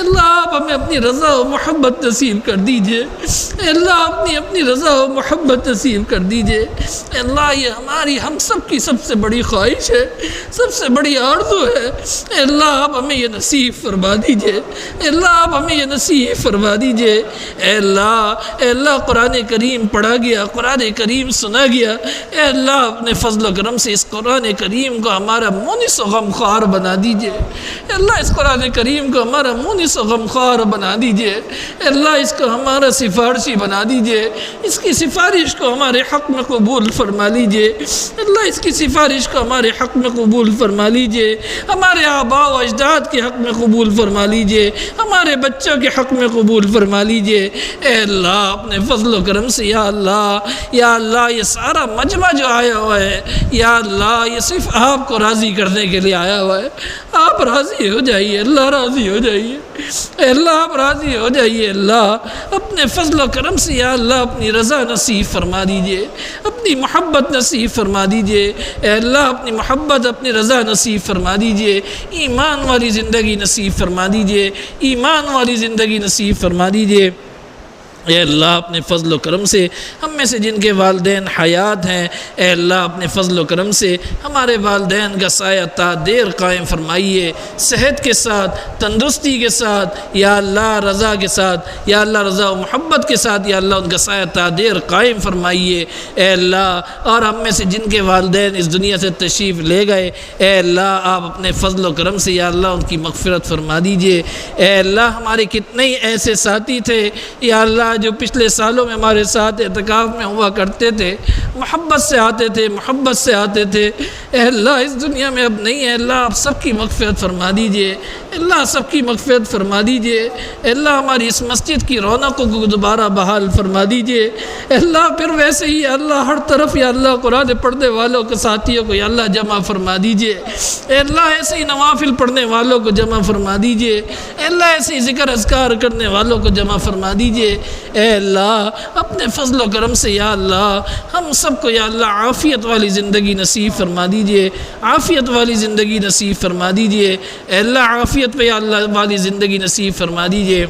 اللہ آپ ہمیں اپنی رضا و محبت نصیب کر دیجئے، اے اللہ اپنی رضا و محبت نصیب کر دیجئے۔ اے اللہ یہ ہماری ہم سب کی سب سے بڑی خواہش ہے، سب سے بڑی آرزو ہے، اے اللہ آپ ہمیں یہ نصیب فرما دیجئے، اے اللہ آپ ہمیں یہ نصیب فرما دیجئے۔ اے اللہ قرآن کریم پڑھا گیا، قرآن کریم سنا گیا، اے اللہ اپنے فضل و کرم سے اس قرآن کریم کو ہمارا مونس و غمخوار بنا دیجئے، اے اللہ اس قرآن کریم کو ہمارا مونس و غمخوار بنا دیجئے، اے اللہ اس کو ہمارا سفارشی بنا دیجئے، اس کی سفارش کو ہمارے حق میں قبول فرما لیجئے، اللہ اس کی سفارش کو ہمارے حق میں قبول فرما لیجئے، ہمارے آباء و اجداد کے حق میں قبول فرما لیجئے، ہمارے بچوں کے حق میں قبول فرما لیجئے۔ اے اللہ اپنے فضل و کرم سے یا اللہ یہ سارا مجمع جو آیا ہوا ہے یا اللہ یہ صرف آپ کو راضی کرنے کے لیے آیا ہوا ہے، آپ راضی ہو جائیے، اللہ راضی ہو جائیے، اے اللہ آپ راضی ہو جائیے۔ اللہ اپنے فضل و کرم سے یا اللہ اپنی رضا نصیب فرما دیجئے، اپنی محبت نصیب فرما دیجئے، اے اللہ اپنی محبت اپنی رضا نصیب فرما دیجئے، ایمان والی زندگی نصیب فرما دیجئے، ایمان والی زندگی نصیب فرما دیجئے۔ اے اللہ اپنے فضل و کرم سے ہم میں سے جن کے والدین حیات ہیں، اے اللہ اپنے فضل و کرم سے ہمارے والدین کا سایہ تا دیر قائم فرمائیے، صحت کے ساتھ، تندرستی کے ساتھ، یا اللہ رضا کے ساتھ، یا اللہ رضا و محبت کے ساتھ، یا اللہ ان کا سایہ تا دیر قائم فرمائیے۔ اے اللہ اور ہم میں سے جن کے والدین اس دنیا سے تشریف لے گئے، اے اللہ آپ اپنے فضل و کرم سے یا اللہ ان کی مغفرت فرما دیجئے۔ اے اللہ ہمارے کتنے ہی ایسے ساتھی تھے یا اللہ جو پچھلے سالوں میں ہمارے ساتھ اعتکاف میں ہوا کرتے تھے، محبت سے آتے تھے، محبت سے آتے تھے، اے اللہ اس دنیا میں اب نہیں ہے، اللہ آپ سب کی مغفرت فرما دیجئے، اللہ سب کی مغفرت فرما دیجئے، اے اللہ ہماری اس مسجد کی رونقوں کو دوبارہ بحال فرما دیجئے، اے اللہ پھر ویسے ہی اللہ ہر طرف یا اللہ قرآن پڑھنے والوں کے ساتھیوں کو یا اللہ جمع فرما دیجئے، اے اللہ ایسے ہی نوافل پڑھنے والوں کو جمع فرما دیجئے، اے اللہ ایسے ہی ذکر اذکار کرنے والوں کو جمع فرما دیجئے۔ اے اللہ اپنے فضل و کرم سے یا اللہ ہم سب کو یا اللہ عافیت والی زندگی نصیب فرما دیجئے، عافیت والی زندگی نصیب فرما دیجئے، اے اللہ عافیت پہ یا اللہ والی زندگی نصیب فرما دیجئے۔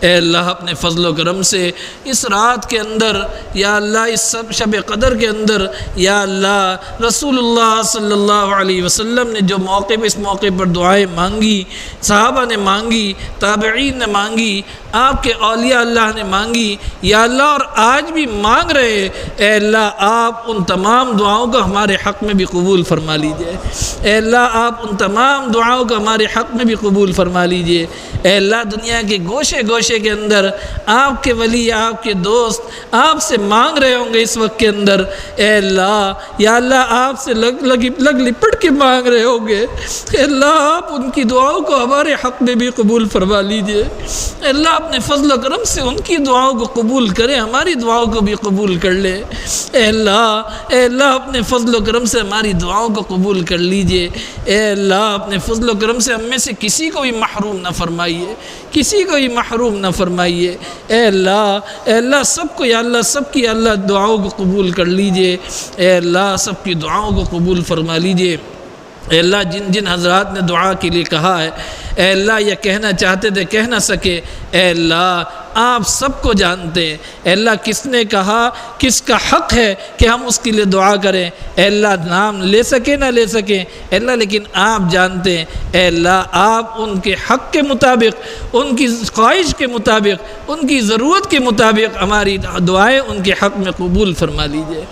اے اللہ اپنے فضل و کرم سے اس رات کے اندر یا اللہ اس شب قدر کے اندر یا اللہ رسول اللہ صلی اللہ علیہ وسلم نے جو موقع پہ اس موقع پر دعائیں مانگی، صحابہ نے مانگی، تابعین نے مانگی، آپ کے اولیاء اللہ نے مانگی یا اللہ اور آج بھی مانگ رہے، اے اللہ آپ ان تمام دعاؤں کو ہمارے حق میں بھی قبول فرما لیجئے، اے اللہ آپ ان تمام دعاؤں کو ہمارے حق میں بھی قبول فرما لیجئے، اے اللہ دنیا کے گوشے گوشے گوشے کے اندر آپ کے ولی، آپ کے دوست آپ سے مانگ رہے ہوں گے اس وقت کے اندر، اے اللہ یا اللہ آپ سے لگ لپٹ کے مانگ رہے ہوں گے، اے اللہ آپ ان کی دعاؤں کو ہمارے حق میں بھی قبول فرما لیجئے، اے اللہ اپنے فضل و کرم سے ان کی دعاؤں کو قبول کریں، ہماری دعاؤں کو بھی قبول کر لے، اے اللہ اپنے فضل و کرم سے ہماری دعاؤں کو قبول کر لیجئے، اے اللہ اپنے فضل و کرم سے ہم میں سے کسی کو بھی محروم نہ فرمائیے، کسی کو بھی محروم نہ فرمائیے، اے اللہ سب کو یا اللہ سب کی اللہ دعاؤں کو قبول کر لیجئے، اے اللہ سب کی دعاؤں کو قبول فرما لیجئے، اے اللہ جن جن حضرات نے دعا کے لیے کہا ہے، اے اللہ یہ کہنا چاہتے تھے کہہ نہ سکے، اے اللہ آپ سب کو جانتے ہیں، اے اللہ کس نے کہا کس کا حق ہے کہ ہم اس کے لیے دعا کریں، اے اللہ نام لے سکے نہ لے سکیں، اے اللہ لیکن آپ جانتے ہیں، اے اللہ آپ ان کے حق کے مطابق، ان کی خواہش کے مطابق، ان کی ضرورت کے مطابق ہماری دعائیں ان کے حق میں قبول فرما لیجئے،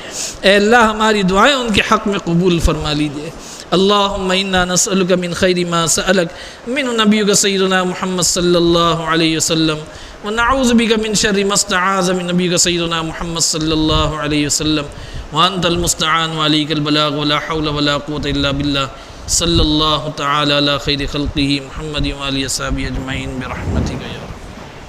اے اللہ ہماری دعائیں ان کے حق میں قبول فرما لیجئے۔ اللہم انا نسألک من خیر ما سألک من نبیک سیدنا محمد صلی اللہ علیہ وسلم ونعوذ بک من شر ما استعاذ من نبیک سیدنا محمد صلی اللہ علیہ وسلم وانت المستعان وعلیک البلاغ ولا حول ولا قوة الا باللہ صلی اللہ تعالی علی خیر خلقہ محمد وآلہ وصحبہ اجمعین برحمتک یا